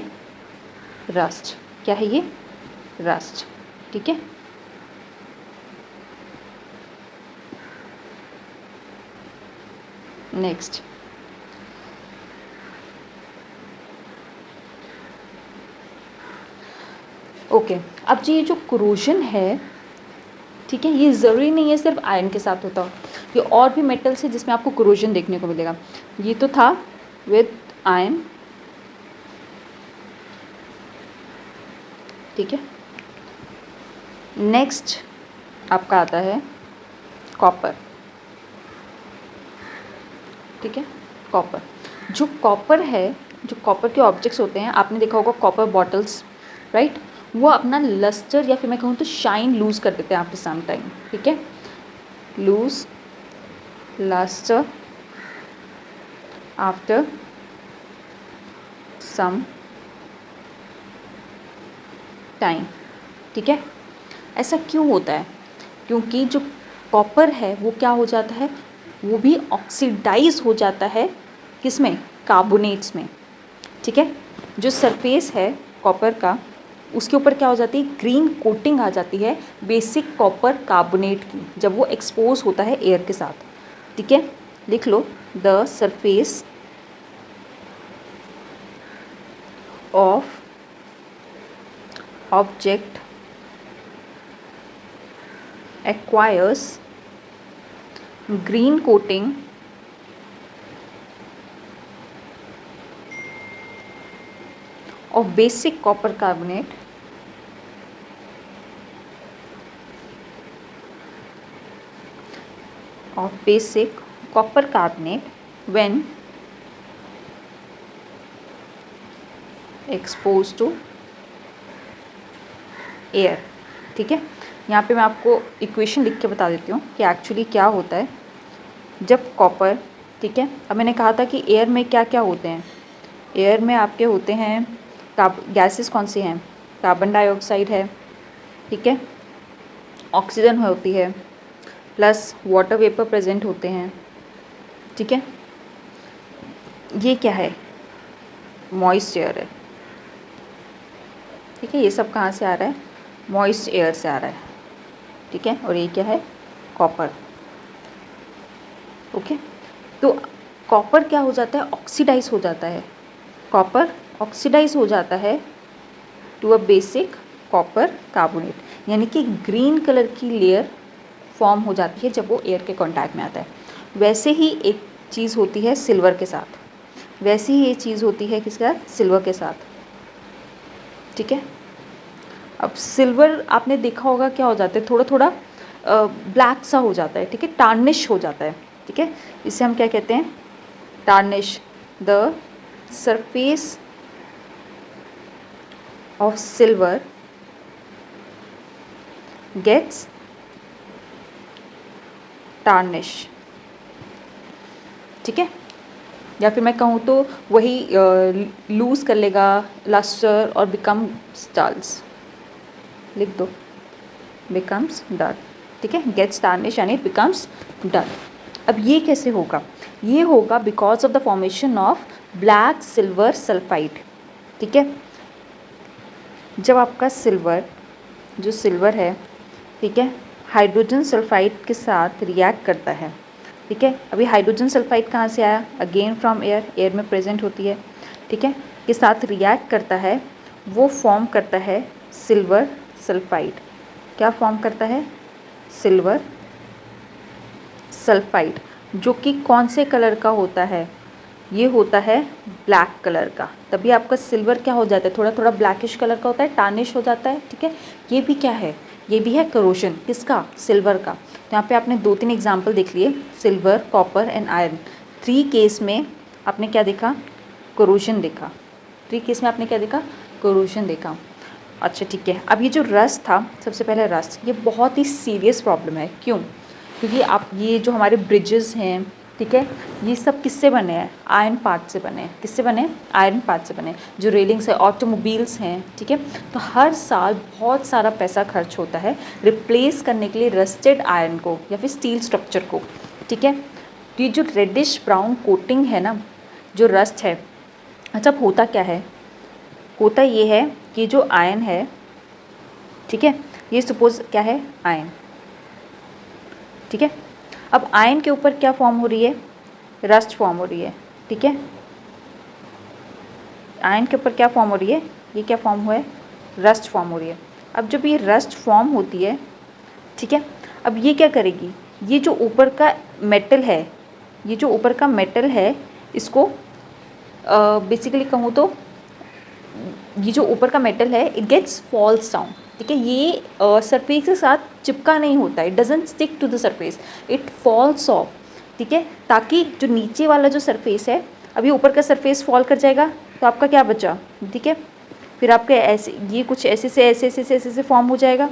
रस्ट, क्या है ये, रस्ट, ठीक है। नेक्स्ट, ओके, अब ये जो करोजन है, ठीक है, ये ज़रूरी नहीं है सिर्फ आयरन के साथ होता हो, ये और भी मेटल्स है जिसमें आपको कोरोजन देखने को मिलेगा। ये तो था विद आयरन, ठीक है। नेक्स्ट आपका आता है कॉपर, ठीक है। कॉपर, जो कॉपर है, जो कॉपर के ऑब्जेक्ट्स होते हैं, आपने देखा होगा कॉपर बॉटल्स, राइट, वो अपना लस्टर या फिर मैं कहूँ तो शाइन लूज़ कर देते हैं आफ्टर सम टाइम, ठीक है। Lose lustre after some time, ठीक है। ऐसा क्यों होता है? क्योंकि जो कॉपर है वो क्या हो जाता है, वो भी ऑक्सीडाइज हो जाता है, किसमें? कार्बोनेट्स में, ठीक है। जो सरफेस है कॉपर का, उसके ऊपर क्या हो जाती है, ग्रीन कोटिंग आ जाती है बेसिक कॉपर कार्बोनेट की, जब वो एक्सपोज होता है एयर के साथ, ठीक है। लिख लो, the surface of object acquires green coating of basic copper carbonate when exposed to air, ठीक है। यहाँ पे मैं आपको इक्वेशन लिख के बता देती हूँ कि एक्चुअली क्या होता है जब कॉपर, ठीक है। अब मैंने कहा था कि एयर में क्या क्या होते हैं, एयर में आपके होते हैं गैसेस कौन सी हैं, कार्बन डाइऑक्साइड है, ठीक है, ऑक्सीजन होती है, प्लस वाटर वेपर प्रेजेंट होते हैं, ठीक है। ये क्या है, मॉइस्ट एयर है, ठीक है। ये सब कहाँ से आ रहा है, मॉइस्ट एयर से आ रहा है, ठीक है। और ये क्या है, कॉपर, ओके। तो कॉपर क्या हो जाता है, ऑक्सीडाइज हो जाता है, कॉपर ऑक्सीडाइज हो जाता है to a basic copper carbonate, यानी कि ग्रीन कलर की लेयर फॉर्म हो जाती है जब वो एयर के कांटेक्ट में आता है। वैसे ही एक चीज़ होती है सिल्वर के साथ, वैसे ही ये चीज़ होती है किसके साथ, सिल्वर के साथ, ठीक है। अब सिल्वर आपने देखा होगा क्या हो जाता है, थोड़ा थोड़ा ब्लैक सा हो जाता है, ठीक है, टार्निश हो जाता है, ठीक है। इसे हम क्या कहते हैं, tarnish. The surface of silver gets tarnish, ठीक है। या फिर मैं कहूँ तो वही लूज़ कर लेगा लस्टर और बिकम स्टाल्स, लिख दो, बिकम्स डल, ठीक है। गेट्स टार्निश यानी बिकम्स डल। अब ये कैसे होगा, ये होगा because of the formation of black silver sulphide, ठीक है। जब आपका सिल्वर, जो सिल्वर है, ठीक है, हाइड्रोजन सल्फाइड के साथ रिएक्ट करता है, ठीक है। अभी हाइड्रोजन सल्फाइड कहाँ से आया, अगेन फ्रॉम एयर, एयर में प्रेजेंट होती है, ठीक है, के साथ रिएक्ट करता है, वो फॉर्म करता है सिल्वर सल्फाइड। क्या फॉर्म करता है, सिल्वर सल्फाइड, जो कि कौन से कलर का होता है, ये होता है ब्लैक कलर का। तभी आपका सिल्वर क्या हो जाता है, थोड़ा थोड़ा ब्लैकिश कलर का होता है, टार्निश हो जाता है, ठीक है। ये भी क्या है, ये भी है करोशन, किसका, सिल्वर का। तो यहाँ पे आपने 2-3 एग्जाम्पल देख लिए, silver, copper and iron. 3 case में आपने क्या देखा, करोशन देखा। 3 केस में आपने क्या देखा, करोशन देखा। अच्छा ठीक है, अब ये जो रस्ट था, सबसे पहले रस्ट, ये बहुत ही सीरियस प्रॉब्लम है। क्यों? क्योंकि आप ये जो हमारे ब्रिजेस हैं, ठीक है, ये सब किससे बने हैं, आयरन पार्ट से बने हैं। किससे बने, आयरन पार्ट से बने। जो रेलिंग्स है, ऑटोमोबाइल्स हैं, ठीक है। तो हर साल बहुत सारा पैसा खर्च होता है रिप्लेस करने के लिए रस्टेड आयरन को या फिर स्टील स्ट्रक्चर को, ठीक है। तो ये जो रेडिश ब्राउन कोटिंग है ना, जो रस्ट है, अच्छा होता क्या है, होता ये है कि जो आयन है, ठीक है, ये सपोज क्या है, आयन, ठीक है। अब आयन के ऊपर क्या फॉर्म हो रही है, रस्ट फॉर्म हो रही है, ठीक है। आयन के ऊपर क्या फॉर्म हो रही है, ये क्या फॉर्म हुआ है, रस्ट फॉर्म हो रही है। अब जब ये रस्ट फॉर्म होती है, ठीक है, अब ये क्या करेगी, ये जो ऊपर का मेटल है, ये जो ऊपर का मेटल है, इसको बेसिकली कहूँ तो ये जो ऊपर का मेटल है इट गेट्स फॉल्स डाउन, ठीक है। ये सरफेस के साथ चिपका नहीं होता है, it doesn't stick to the surface, it falls off, ठीक है, ताकि जो नीचे वाला जो सरफेस है, अभी ऊपर का सरफेस फॉल कर जाएगा तो आपका क्या बचा, ठीक है। फिर आपके ऐसे ये कुछ ऐसे से ऐसे ऐसे से ऐसे से फॉर्म हो जाएगा,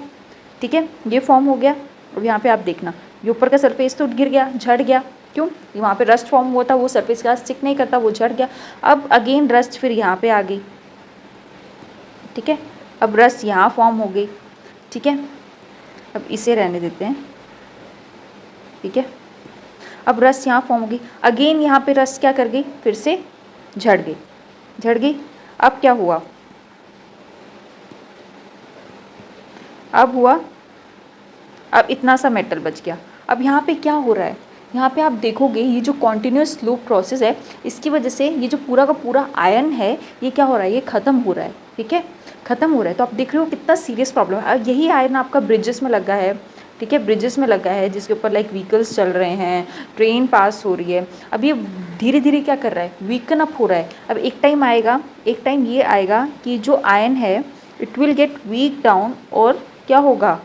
ठीक है, ये फॉर्म हो गया। अब यहाँ पे आप देखना ये ऊपर का सरफेस तो गिर गया, झड़ गया, क्यों, वहाँ पे रस्ट फॉर्म हुआ था, वो सरफेस के साथ स्टिक नहीं करता, वो झड़ गया। अब अगेन रस्ट फिर यहाँ पे आ गई, ठीक है, अब रस्ट यहाँ फॉर्म हो गई, ठीक है। अब इसे रहने देते हैं, ठीक है। अब रस्ट यहाँ फॉर्म हो गई, अगेन यहाँ पे रस्ट क्या कर गई, फिर से झड़ गई, झड़ गई। अब क्या हुआ, अब हुआ, अब इतना सा मेटल बच गया। अब यहाँ पे क्या हो रहा है, यहाँ पे आप देखोगे ये जो कॉन्टिन्यूस लूप प्रोसेस है, इसकी वजह से ये जो पूरा का पूरा आयन है ये क्या हो रहा है, ये ख़त्म हो रहा है, ठीक है, ख़त्म हो रहा है। तो आप देख रहे हो कितना सीरियस प्रॉब्लम है। अब यही आयरन आपका ब्रिजेस में लगा है, ठीक है, ब्रिजेस में लगा है, जिसके ऊपर लाइक व्हीकल्स चल रहे हैं, ट्रेन पास हो रही है। अब ये धीरे धीरे क्या कर रहा है, वीकन अप हो रहा है। अब एक टाइम आएगा, एक टाइम ये आएगा कि जो आयन है it will get weak down, और क्या होगा,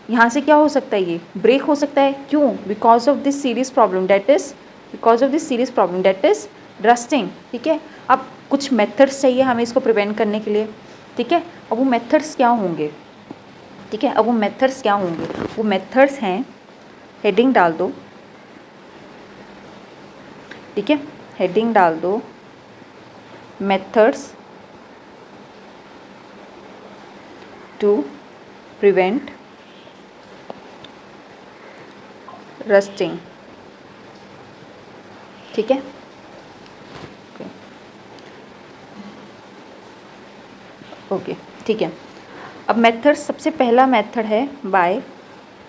यहाँ से क्या हो सकता है, ये ब्रेक हो सकता है। क्यों, because of this series problem that is, because of this series problem that is rusting, ठीक है। अब कुछ मेथड्स चाहिए हमें इसको प्रिवेंट करने के लिए, ठीक है। अब वो मेथड्स क्या होंगे, ठीक है, अब वो मेथड्स क्या होंगे, वो मेथड्स हैं, हेडिंग डाल दो, ठीक है, हेडिंग डाल दो, मेथड्स टू प्रिवेंट रस्टिंग, ठीक है। ओके, ठीक है। अब मेथड, सबसे पहला मेथड है बाय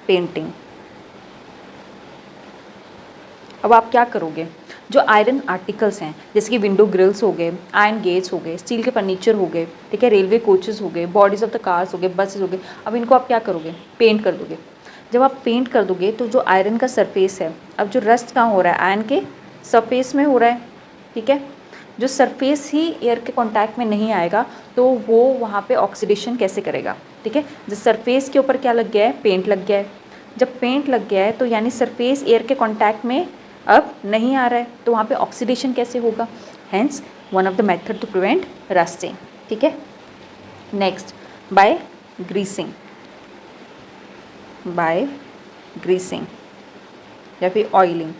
पेंटिंग। अब आप क्या करोगे, जो आयरन आर्टिकल्स हैं जैसे कि विंडो ग्रिल्स हो गए, आयरन गेट्स हो गए, स्टील के फर्नीचर हो गए, ठीक है, रेलवे कोचेस हो गए, बॉडीज़ ऑफ द कार्स हो गए, बसेस हो गए, अब इनको आप क्या करोगे, पेंट कर दोगे। जब आप पेंट कर दोगे तो जो आयरन का सरफेस है, अब जो रस्ट कहाँ हो रहा है, आयरन के सरफेस में हो रहा है, ठीक है। जो सरफेस ही एयर के कांटेक्ट में नहीं आएगा तो वो वहाँ पे ऑक्सीडेशन कैसे करेगा, ठीक है। जो सरफेस के ऊपर क्या लग गया है, पेंट लग गया है। जब पेंट लग गया है तो यानी सरफेस एयर के कांटेक्ट में अब नहीं आ रहा है, तो वहाँ पे ऑक्सीडेशन कैसे होगा, hence one of the method to prevent rusting, ठीक है। Next by greasing, by greasing या फिर ऑयलिंग।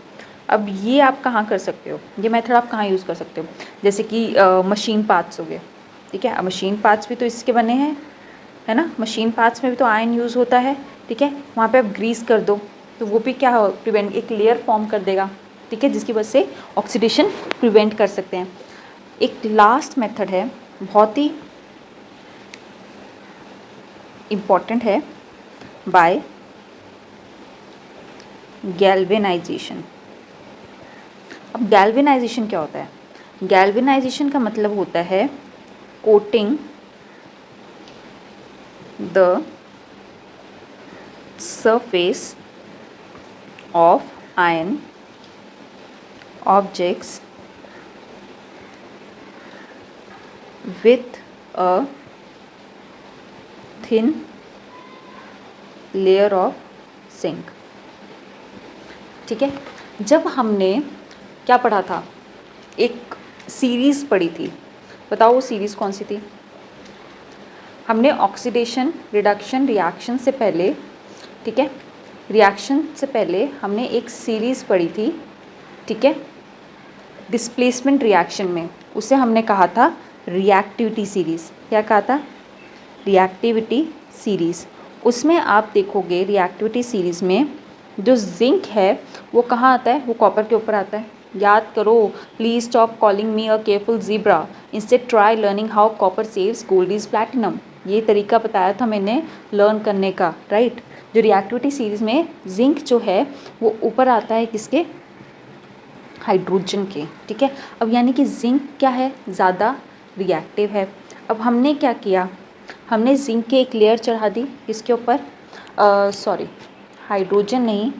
अब ये आप कहाँ कर सकते हो, ये मेथड आप कहाँ यूज़ कर सकते हो, जैसे कि मशीन पार्ट्स हो गए, ठीक है। अब मशीन पार्ट्स भी तो इसके बने हैं, है ना, मशीन पार्ट्स में भी तो आयरन यूज़ होता है, ठीक है। वहाँ पे आप ग्रीस कर दो तो वो भी क्या हो, प्रिवेंट, एक लेयर फॉर्म कर देगा, ठीक है, जिसकी वजह से ऑक्सीडेशन प्रिवेंट कर सकते हैं। एक लास्ट मेथड है, बहुत ही इम्पॉर्टेंट है, बाय गैल्वेनाइजेशन। अब गैल्वेनाइजेशन क्या होता है, गैल्वेनाइजेशन का मतलब होता है coating the surface of iron objects with a thin layer of zinc, ठीक है। जब हमने क्या पढ़ा था, एक सीरीज़ पढ़ी थी, बताओ वो सीरीज़ कौन सी थी। हमने ऑक्सीडेशन रिडक्शन रिएक्शन से पहले, ठीक है, रिएक्शन से पहले हमने एक सीरीज़ पढ़ी थी, ठीक है, डिस्प्लेसमेंट रिएक्शन में, उसे हमने कहा था रिएक्टिविटी सीरीज़। क्या कहा था, रिएक्टिविटी सीरीज़। उसमें आप देखोगे रिएक्टिविटी सीरीज़ में जो जिंक है वो कहाँ आता है, वो कॉपर के ऊपर आता है। याद करो, please stop calling me a careful zebra, instead try learning how copper saves gold is platinum. ये तरीका बताया था मैंने लर्न करने का, राइट। जो रिएक्टिविटी सीरीज़ में जिंक जो है वो ऊपर आता है किसके, हाइड्रोजन के, ठीक है। अब यानी कि जिंक क्या है, ज़्यादा रिएक्टिव है। अब हमने क्या किया, हमने जिंक के एक लेयर चढ़ा दी, इसके ऊपर हाइड्रोजन नहीं,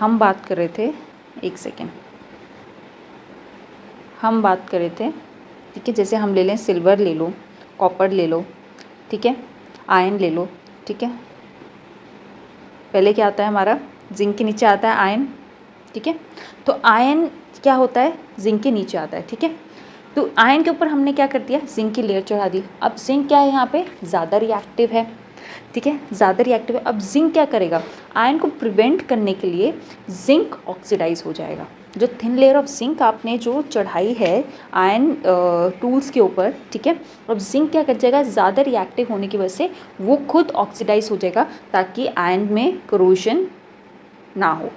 हम बात कर रहे थे, एक सेकेंड, हम बात कर रहे थे, ठीक है, जैसे हम ले लें सिल्वर ले लो, कॉपर ले लो, ठीक है, आयरन ले लो, ठीक है। पहले क्या आता है हमारा, जिंक के नीचे आता है आयरन, ठीक है। तो आयरन क्या होता है, जिंक के नीचे आता है, ठीक है। तो आयरन के ऊपर हमने क्या कर दिया, जिंक की लेयर चढ़ा दी। अब जिंक क्या है यहाँ पे, ज़्यादा रिएक्टिव है, ठीक है, ज़्यादा रिएक्टिव है। अब जिंक क्या करेगा, आयरन को प्रिवेंट करने के लिए जिंक ऑक्सीडाइज हो जाएगा। जो थिन लेयर ऑफ जिंक आपने जो चढ़ाई है आयरन टूल्स के ऊपर, ठीक है, अब जिंक क्या कर जाएगा, ज़्यादा रिएक्टिव होने की वजह से वो खुद ऑक्सीडाइज हो जाएगा, ताकि आयरन में करोशन ना हो।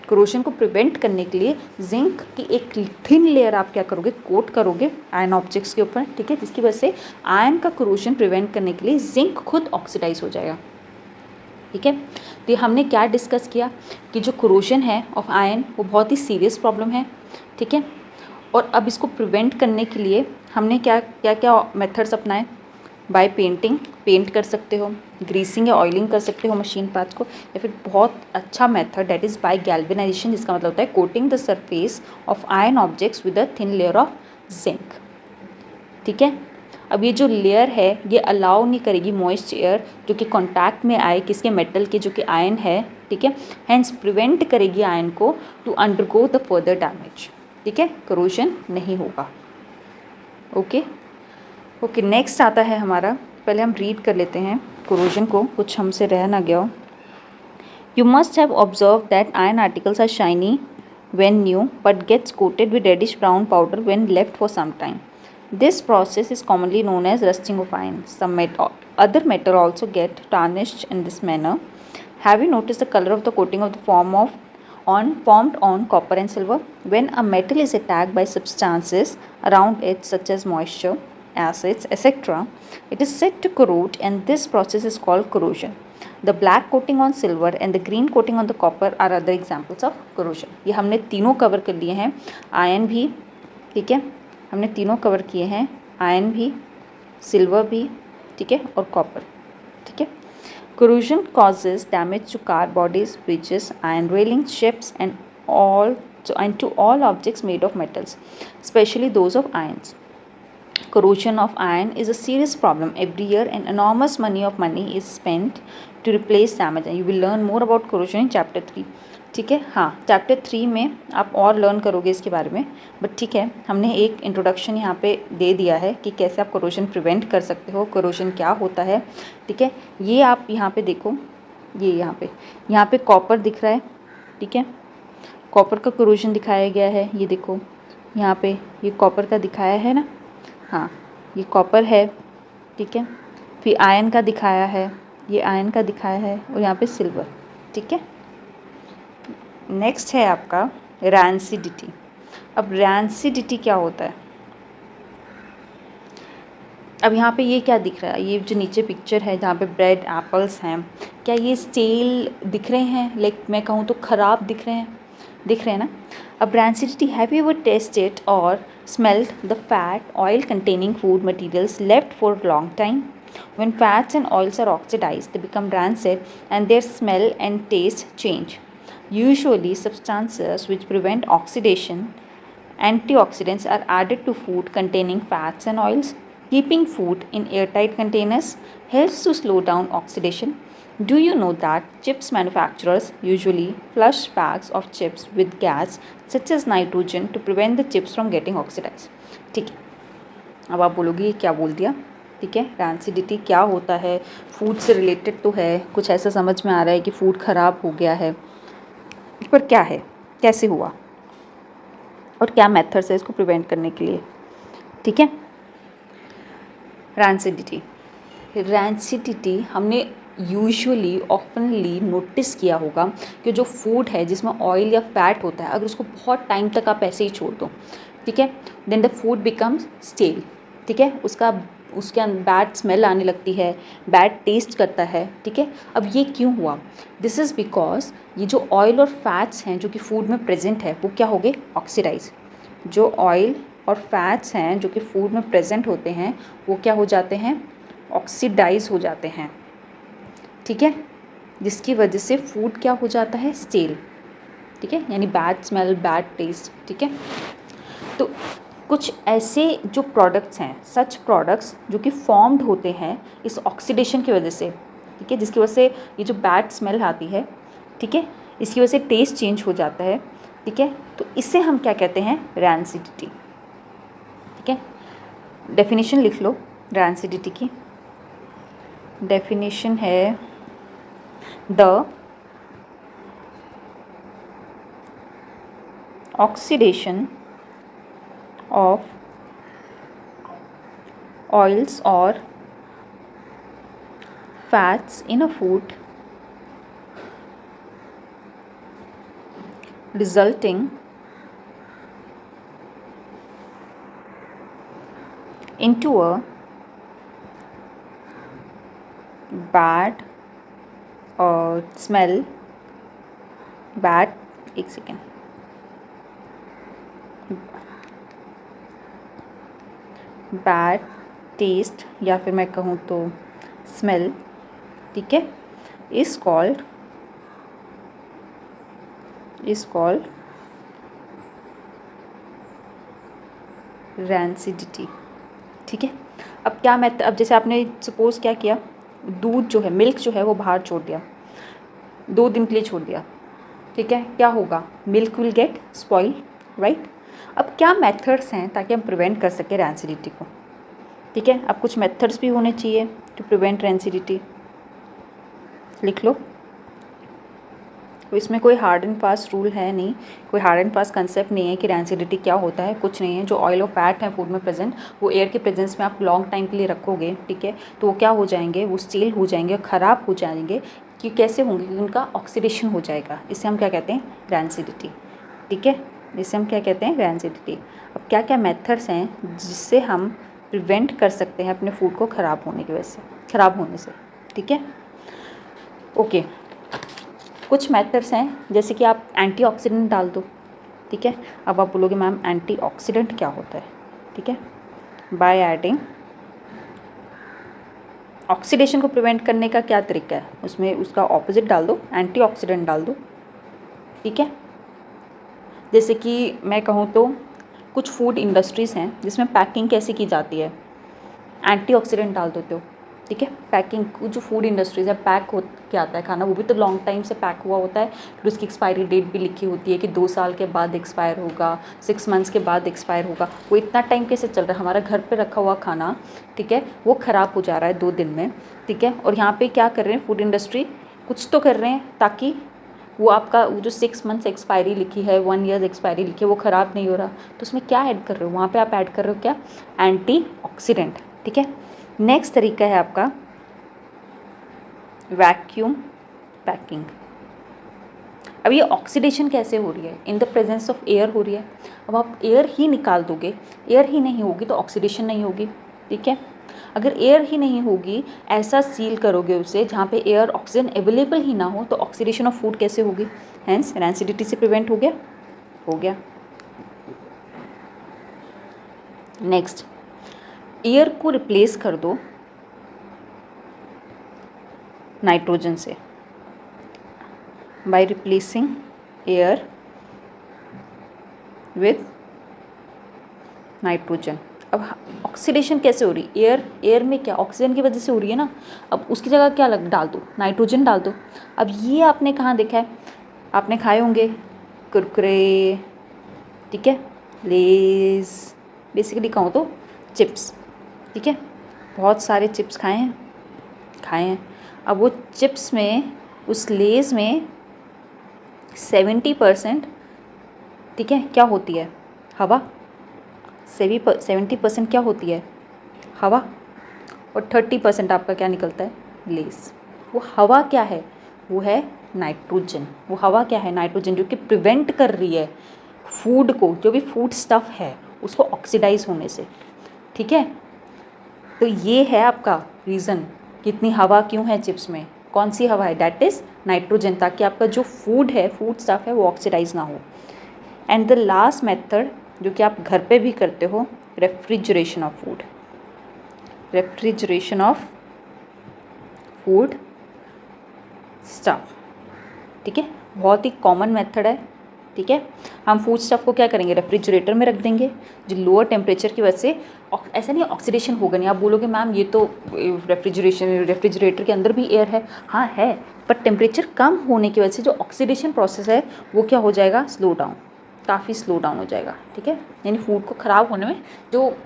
करोशन को प्रिवेंट करने के लिए जिंक की एक थिन लेयर आप क्या करोगे, कोट करोगे आयरन ऑब्जेक्ट्स के ऊपर, ठीक है, जिसकी वजह से आयरन का करोशन प्रिवेंट करने के लिए जिंक खुद ऑक्सीडाइज हो जाएगा, ठीक है। तो हमने क्या डिस्कस किया कि जो करोशन है ऑफ आयरन वो बहुत ही सीरियस प्रॉब्लम है, ठीक है। और अब इसको प्रिवेंट करने के लिए हमने क्या क्या क्या मेथड्स अपनाए, बाय पेंटिंग, पेंट कर सकते हो, ग्रीसिंग या ऑयलिंग कर सकते हो मशीन पार्ट्स को, या फिर बहुत अच्छा method that is by galvanisation, जिसका मतलब होता है coating the surface of iron objects with a thin layer of zinc, ठीक है। अब ये जो लेयर है ये अलाउ नहीं करेगी मॉइस्ट एयर जो कि कांटेक्ट में आए किसके, मेटल के जो कि आयरन है, ठीक है, हैंस प्रिवेंट करेगी आयरन को to undergo the further damage, ठीक है, करोशन नहीं होगा। ओके ओके, नेक्स्ट आता है हमारा, पहले हम रीड कर लेते हैं करोशन को, कुछ हमसे रह ना गया हो। You must have observe that iron articles are shiny when new but gets coated with reddish brown powder when left for some time. This process is commonly known as rusting of iron. Some other metal also get tarnished in this manner. Have you noticed the color of the coating of the formed on copper and silver? When a metal is attacked by substances around it such as moisture, acids, etc., it is said to corrode, and this process is called corrosion. The black coating on silver and the green coating on the copper are other examples of corrosion. ये हमने तीनों cover कर लिए हैं, iron भी, ठीक है, हमने तीनों कवर किए हैं, आयरन भी, सिल्वर भी, ठीक है, और कॉपर, ठीक है। Corrosion causes damage to car bodies, bridges, iron railings, ships, and to all objects made of metals, especially those of irons. Corrosion of iron is a serious problem. Every year, an enormous money is spent to replace damage. And you will learn more about corrosion in chapter 3. ठीक है, हाँ, chapter 3 में आप और learn करोगे इसके बारे में, बट ठीक है, हमने एक इंट्रोडक्शन यहाँ पे दे दिया है कि कैसे आप करोशन प्रिवेंट कर सकते हो, करोशन क्या होता है, ठीक है। ये आप यहाँ पे देखो, ये यहाँ पे कॉपर दिख रहा है, ठीक है, कॉपर का करोशन दिखाया गया है, ये देखो यहाँ पे ये कॉपर का दिखाया है ना, हाँ, ये कॉपर है, ठीक है, फिर आयरन का दिखाया है, ये आयरन का दिखाया है, और यहाँ पे सिल्वर, ठीक है। नेक्स्ट है आपका रैंसिडिटी। अब रैंसिडिटी क्या होता है, अब यहाँ पे ये क्या दिख रहा है, ये जो नीचे पिक्चर है जहाँ पे ब्रेड एप्पल्स हैं, क्या ये स्टेल दिख रहे हैं, लाइक मैं कहूँ तो ख़राब दिख रहे हैं ना। अब rancidity, have you ever tested और smelled the fat oil containing food materials left for a long time? When fats and oils are oxidized, they become rancid and their smell and taste change. Usually, substances which prevent oxidation, antioxidants, are added to food containing fats and oils. Keeping food in airtight containers helps to slow down oxidation. Do you know that chips manufacturers usually flush bags of chips with gas such as nitrogen to prevent the chips from getting oxidized? ठीक है, अब आप बोलोगे क्या बोल दिया, ठीक है। रैंसिडिटी क्या होता है, फूड से रिलेटेड तो है, कुछ ऐसा समझ में आ रहा है कि फूड ख़राब हो गया है, पर क्या है, कैसे हुआ और क्या मेथड्स है इसको प्रिवेंट करने के लिए, ठीक है। रैंसिडिटी हमने यूजुअली ऑफनली नोटिस किया होगा कि जो फूड है जिसमें ऑयल या फैट होता है, अगर उसको बहुत टाइम तक आप ऐसे ही छोड़ दो, ठीक है, then the food becomes stale, ठीक है, उसके बैड स्मेल आने लगती है, बैड टेस्ट करता है, ठीक है। अब ये क्यों हुआ, दिस इज़ बिकॉज ये जो ऑयल और फैट्स हैं जो कि फूड में प्रेजेंट है वो क्या हो गए, ऑक्सीडाइज। जो ऑयल और फैट्स हैं जो कि फूड में प्रेजेंट होते हैं वो क्या हो जाते हैं, ऑक्सीडाइज हो जाते हैं, ठीक है। जिसकी वजह से फूड क्या हो जाता है, स्टेल, ठीक है, यानी बैड स्मेल, बैड टेस्ट, ठीक है। तो कुछ ऐसे जो प्रोडक्ट्स हैं, सच प्रोडक्ट्स जो कि फॉर्म्ड होते हैं इस ऑक्सीडेशन की वजह से, ठीक है, जिसकी वजह से ये जो बैड स्मेल आती है, ठीक है, इसकी वजह से टेस्ट चेंज हो जाता है, ठीक है। तो इसे हम क्या कहते हैं, रैंसिडिटी, ठीक है। डेफिनेशन लिख लो रैंसिडिटी की। डेफिनेशन है the oxidation of oils or fats in a food resulting into a bad smell, bad, एक सेकेंड, बैड टेस्ट या फिर मैं कहूँ तो स्मेल, ठीक है, इज कॉल्ड रैंसिडिटी, ठीक है। अब क्या अब जैसे आपने सपोज क्या किया, दूध जो है, मिल्क जो है वो बाहर छोड़ दिया, 2 दिन के लिए छोड़ दिया, ठीक है, क्या होगा, milk will get spoil, right. अब क्या मेथड्स हैं ताकि हम प्रिवेंट कर सकें रैंसिडिटी को, ठीक है। अब कुछ मेथड्स भी होने चाहिए टू प्रिवेंट रैंसिडिटी, लिख लो। तो इसमें कोई हार्ड एंड फास्ट रूल है नहीं, कोई हार्ड एंड फास्ट कंसेप्ट नहीं है कि रैंसिडिटी क्या होता है, कुछ नहीं है। जो ऑयल और फैट है फूड में प्रेजेंट, वो एयर के प्रेजेंस में आप लॉन्ग टाइम के लिए रखोगे, ठीक है, तो वो क्या हो जाएंगे, वो स्टील हो जाएंगे, ख़राब हो जाएंगे। कि कैसे होंगे, क्योंकि उनका ऑक्सीडेशन हो जाएगा। इसे हम क्या कहते हैं, रैंसिडिटी, ठीक है, इसे हम क्या कहते हैं, रैंसिडिटी। अब क्या क्या मेथड्स हैं जिससे हम प्रिवेंट कर सकते हैं अपने फूड को ख़राब होने की वजह से, ख़राब होने से, ठीक है, ओके। कुछ मेथड्स हैं, जैसे कि आप एंटीऑक्सीडेंट डाल दो, ठीक है। अब आप बोलोगे मैम एंटीऑक्सीडेंट क्या होता है, ठीक है, बाय एडिंग, ऑक्सीडेशन को प्रिवेंट करने का क्या तरीका है, उसमें उसका ऑपोजिट डाल दो, एंटीऑक्सीडेंट डाल दो, ठीक है। जैसे कि मैं कहूँ तो कुछ फूड इंडस्ट्रीज़ हैं जिसमें पैकिंग कैसे की जाती है, एंटीऑक्सीडेंट डाल देते हो, ठीक है। पैकिंग, जो फूड इंडस्ट्रीज़ है, पैक हो के आता है खाना, वो भी तो लॉन्ग टाइम से पैक हुआ होता है, फिर उसकी एक्सपायरी डेट भी लिखी होती है कि 2 साल के बाद एक्सपायर होगा, 6 मंथ्स के बाद एक्सपायर होगा। वो इतना टाइम कैसे चल रहा है, हमारा घर पे रखा हुआ खाना, ठीक है, वो ख़राब हो जा रहा है 2 दिन में, ठीक है। और यहाँ पे क्या कर रहे हैं फूड इंडस्ट्री, कुछ तो कर रहे हैं ताकि वो आपका वो जो 6 मंथ्स एक्सपायरी लिखी है, 1 ईयर एक्सपायरी लिखी है, वो ख़राब नहीं हो रहा। तो उसमें क्या ऐड कर रहे हो, वहाँ पे आप ऐड कर रहे हो क्या, एंटीऑक्सीडेंट, ठीक है। नेक्स्ट तरीका है आपका वैक्यूम पैकिंग। अब ये ऑक्सीडेशन कैसे हो रही है, इन द प्रेजेंस ऑफ एयर हो रही है। अब आप एयर ही निकाल दोगे, एयर ही नहीं होगी तो ऑक्सीडेशन नहीं होगी, ठीक है। अगर एयर ही नहीं होगी, ऐसा सील करोगे उसे जहाँ पे एयर ऑक्सीजन अवेलेबल ही ना हो, तो ऑक्सीडेशन ऑफ फूड कैसे होगी, हेंस रैंसिडिटी से प्रिवेंट हो गया। नेक्स्ट, एयर को रिप्लेस कर दो नाइट्रोजन से, by replacing air with nitrogen. अब ऑक्सीडेशन कैसे हो रही, एयर में क्या ऑक्सीजन की वजह से हो रही है ना, अब उसकी जगह क्या डाल दो, नाइट्रोजन डाल दो। अब ये आपने कहाँ देखा है, आपने खाए होंगे कुरकुरे, ठीक है, लेज, बेसिकली कहूँ तो चिप्स, ठीक है, बहुत सारे चिप्स खाए हैं। अब वो चिप्स में, उस लेज़ में 70%, ठीक है, क्या होती है, हवा। 70% क्या होती है, हवा, और 30% आपका क्या निकलता है, लेज़। वो हवा क्या है, वो है नाइट्रोजन। वो हवा क्या है, नाइट्रोजन, जो कि प्रिवेंट कर रही है फूड को, जो भी फूड स्टफ़ है उसको ऑक्सीडाइज होने से, ठीक है। तो ये है आपका रीज़न, कितनी हवा क्यों है चिप्स में, कौन सी हवा है, डैट इज़ नाइट्रोजन, ताकि आपका जो फूड है, फूड स्टफ़ है, वो ऑक्सीडाइज ना हो। एंड द लास्ट मेथड जो कि आप घर पे भी करते हो, refrigeration of food. Refrigeration of food stuff, ठीक है, बहुत ही कॉमन मेथड है, ठीक है। हम फूड स्टफ को क्या करेंगे, रेफ्रिजरेटर में रख देंगे, जो लोअर टेम्परेचर की वजह से ऐसा नहीं ऑक्सीडेशन होगा नहीं। आप बोलोगे मैम ये तो रेफ्रिजरेटर के अंदर भी एयर है, हाँ है, बट टेम्परेचर कम होने की वजह से जो ऑक्सीडेशन प्रोसेस है वो क्या हो जाएगा, स्लो डाउन, काफ़ी स्लो डाउन हो जाएगा, ठीक है। यानी फूड को ख़राब होने में जो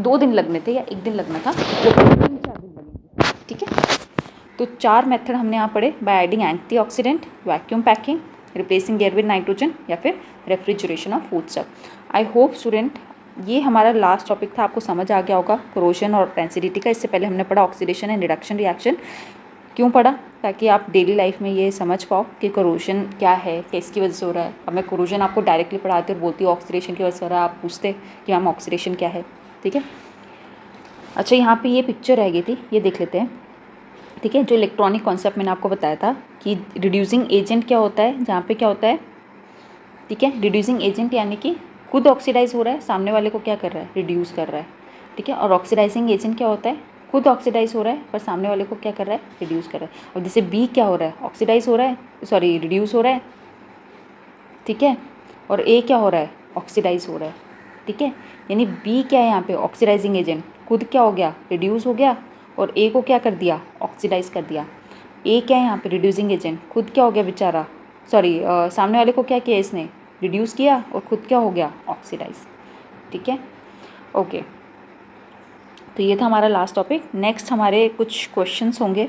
2 दिन लगने थे या 1 दिन लगना था वो 3-4 दिन लगेंगे, ठीक है। तो 4 मेथड हमने यहाँ पढ़े, by adding antioxidant, vacuum packing, replacing air with nitrogen या फिर refrigeration of food stuff. I hope student ये हमारा लास्ट टॉपिक था, आपको समझ आ गया होगा कोरोजन और एसिडिटी का। इससे पहले हमने पढ़ा ऑक्सीडेशन एंड रिडक्शन रिएक्शन, क्यों पढ़ा, ताकि आप डेली लाइफ में ये समझ पाओ कि कोरोजन क्या है, किसकी वजह से हो रहा है। अब मैं कोरोजन आपको डायरेक्टली पढ़ाती और बोलती हूँ ऑक्सीडेशन की वजह से हो रहा है, आप पूछते कि मैम ऑक्सीडेशन क्या है, ठीक है। अच्छा, यहाँ पे ये पिक्चर रह गई थी, ये देख लेते हैं, ठीक है। जो इलेक्ट्रॉनिक कॉन्सेप्ट मैंने आपको बताया था कि रिड्यूसिंग एजेंट क्या होता है, जहाँ पे क्या होता है, ठीक है, रिड्यूसिंग एजेंट यानी कि खुद ऑक्सीडाइज हो रहा है, सामने वाले को क्या कर रहा है, रिड्यूस कर रहा है, ठीक है। और ऑक्सीडाइजिंग एजेंट क्या होता है, खुद ऑक्सीडाइज हो रहा है पर सामने वाले को क्या कर रहा है, रिड्यूस कर रहा है। और जैसे बी क्या हो रहा है, ऑक्सीडाइज हो रहा है, सॉरी रिड्यूस हो रहा है, ठीक है। और ए क्या हो रहा है, ऑक्सीडाइज हो रहा है, ठीक है। यानी बी क्या है यहाँ पे, ऑक्सीडाइजिंग एजेंट, खुद क्या हो गया, रिड्यूस हो गया, और ए को क्या कर दिया, ऑक्सीडाइज कर दिया। ए क्या है यहाँ पे, रिड्यूसिंग एजेंट, खुद क्या हो गया बेचारा, सॉरी सामने वाले को क्या किया इसने, रिड्यूस किया, और खुद क्या हो गया, ऑक्सीडाइज, ठीक है। ओके, तो ये था हमारा लास्ट टॉपिक। नेक्स्ट हमारे कुछ क्वेश्चंस होंगे,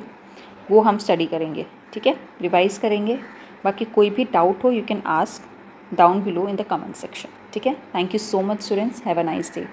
वो हम स्टडी करेंगे, ठीक है, रिवाइज करेंगे। बाकी कोई भी डाउट हो you can ask down below in the comment section, ठीक है। Thank you so much students, have a nice day.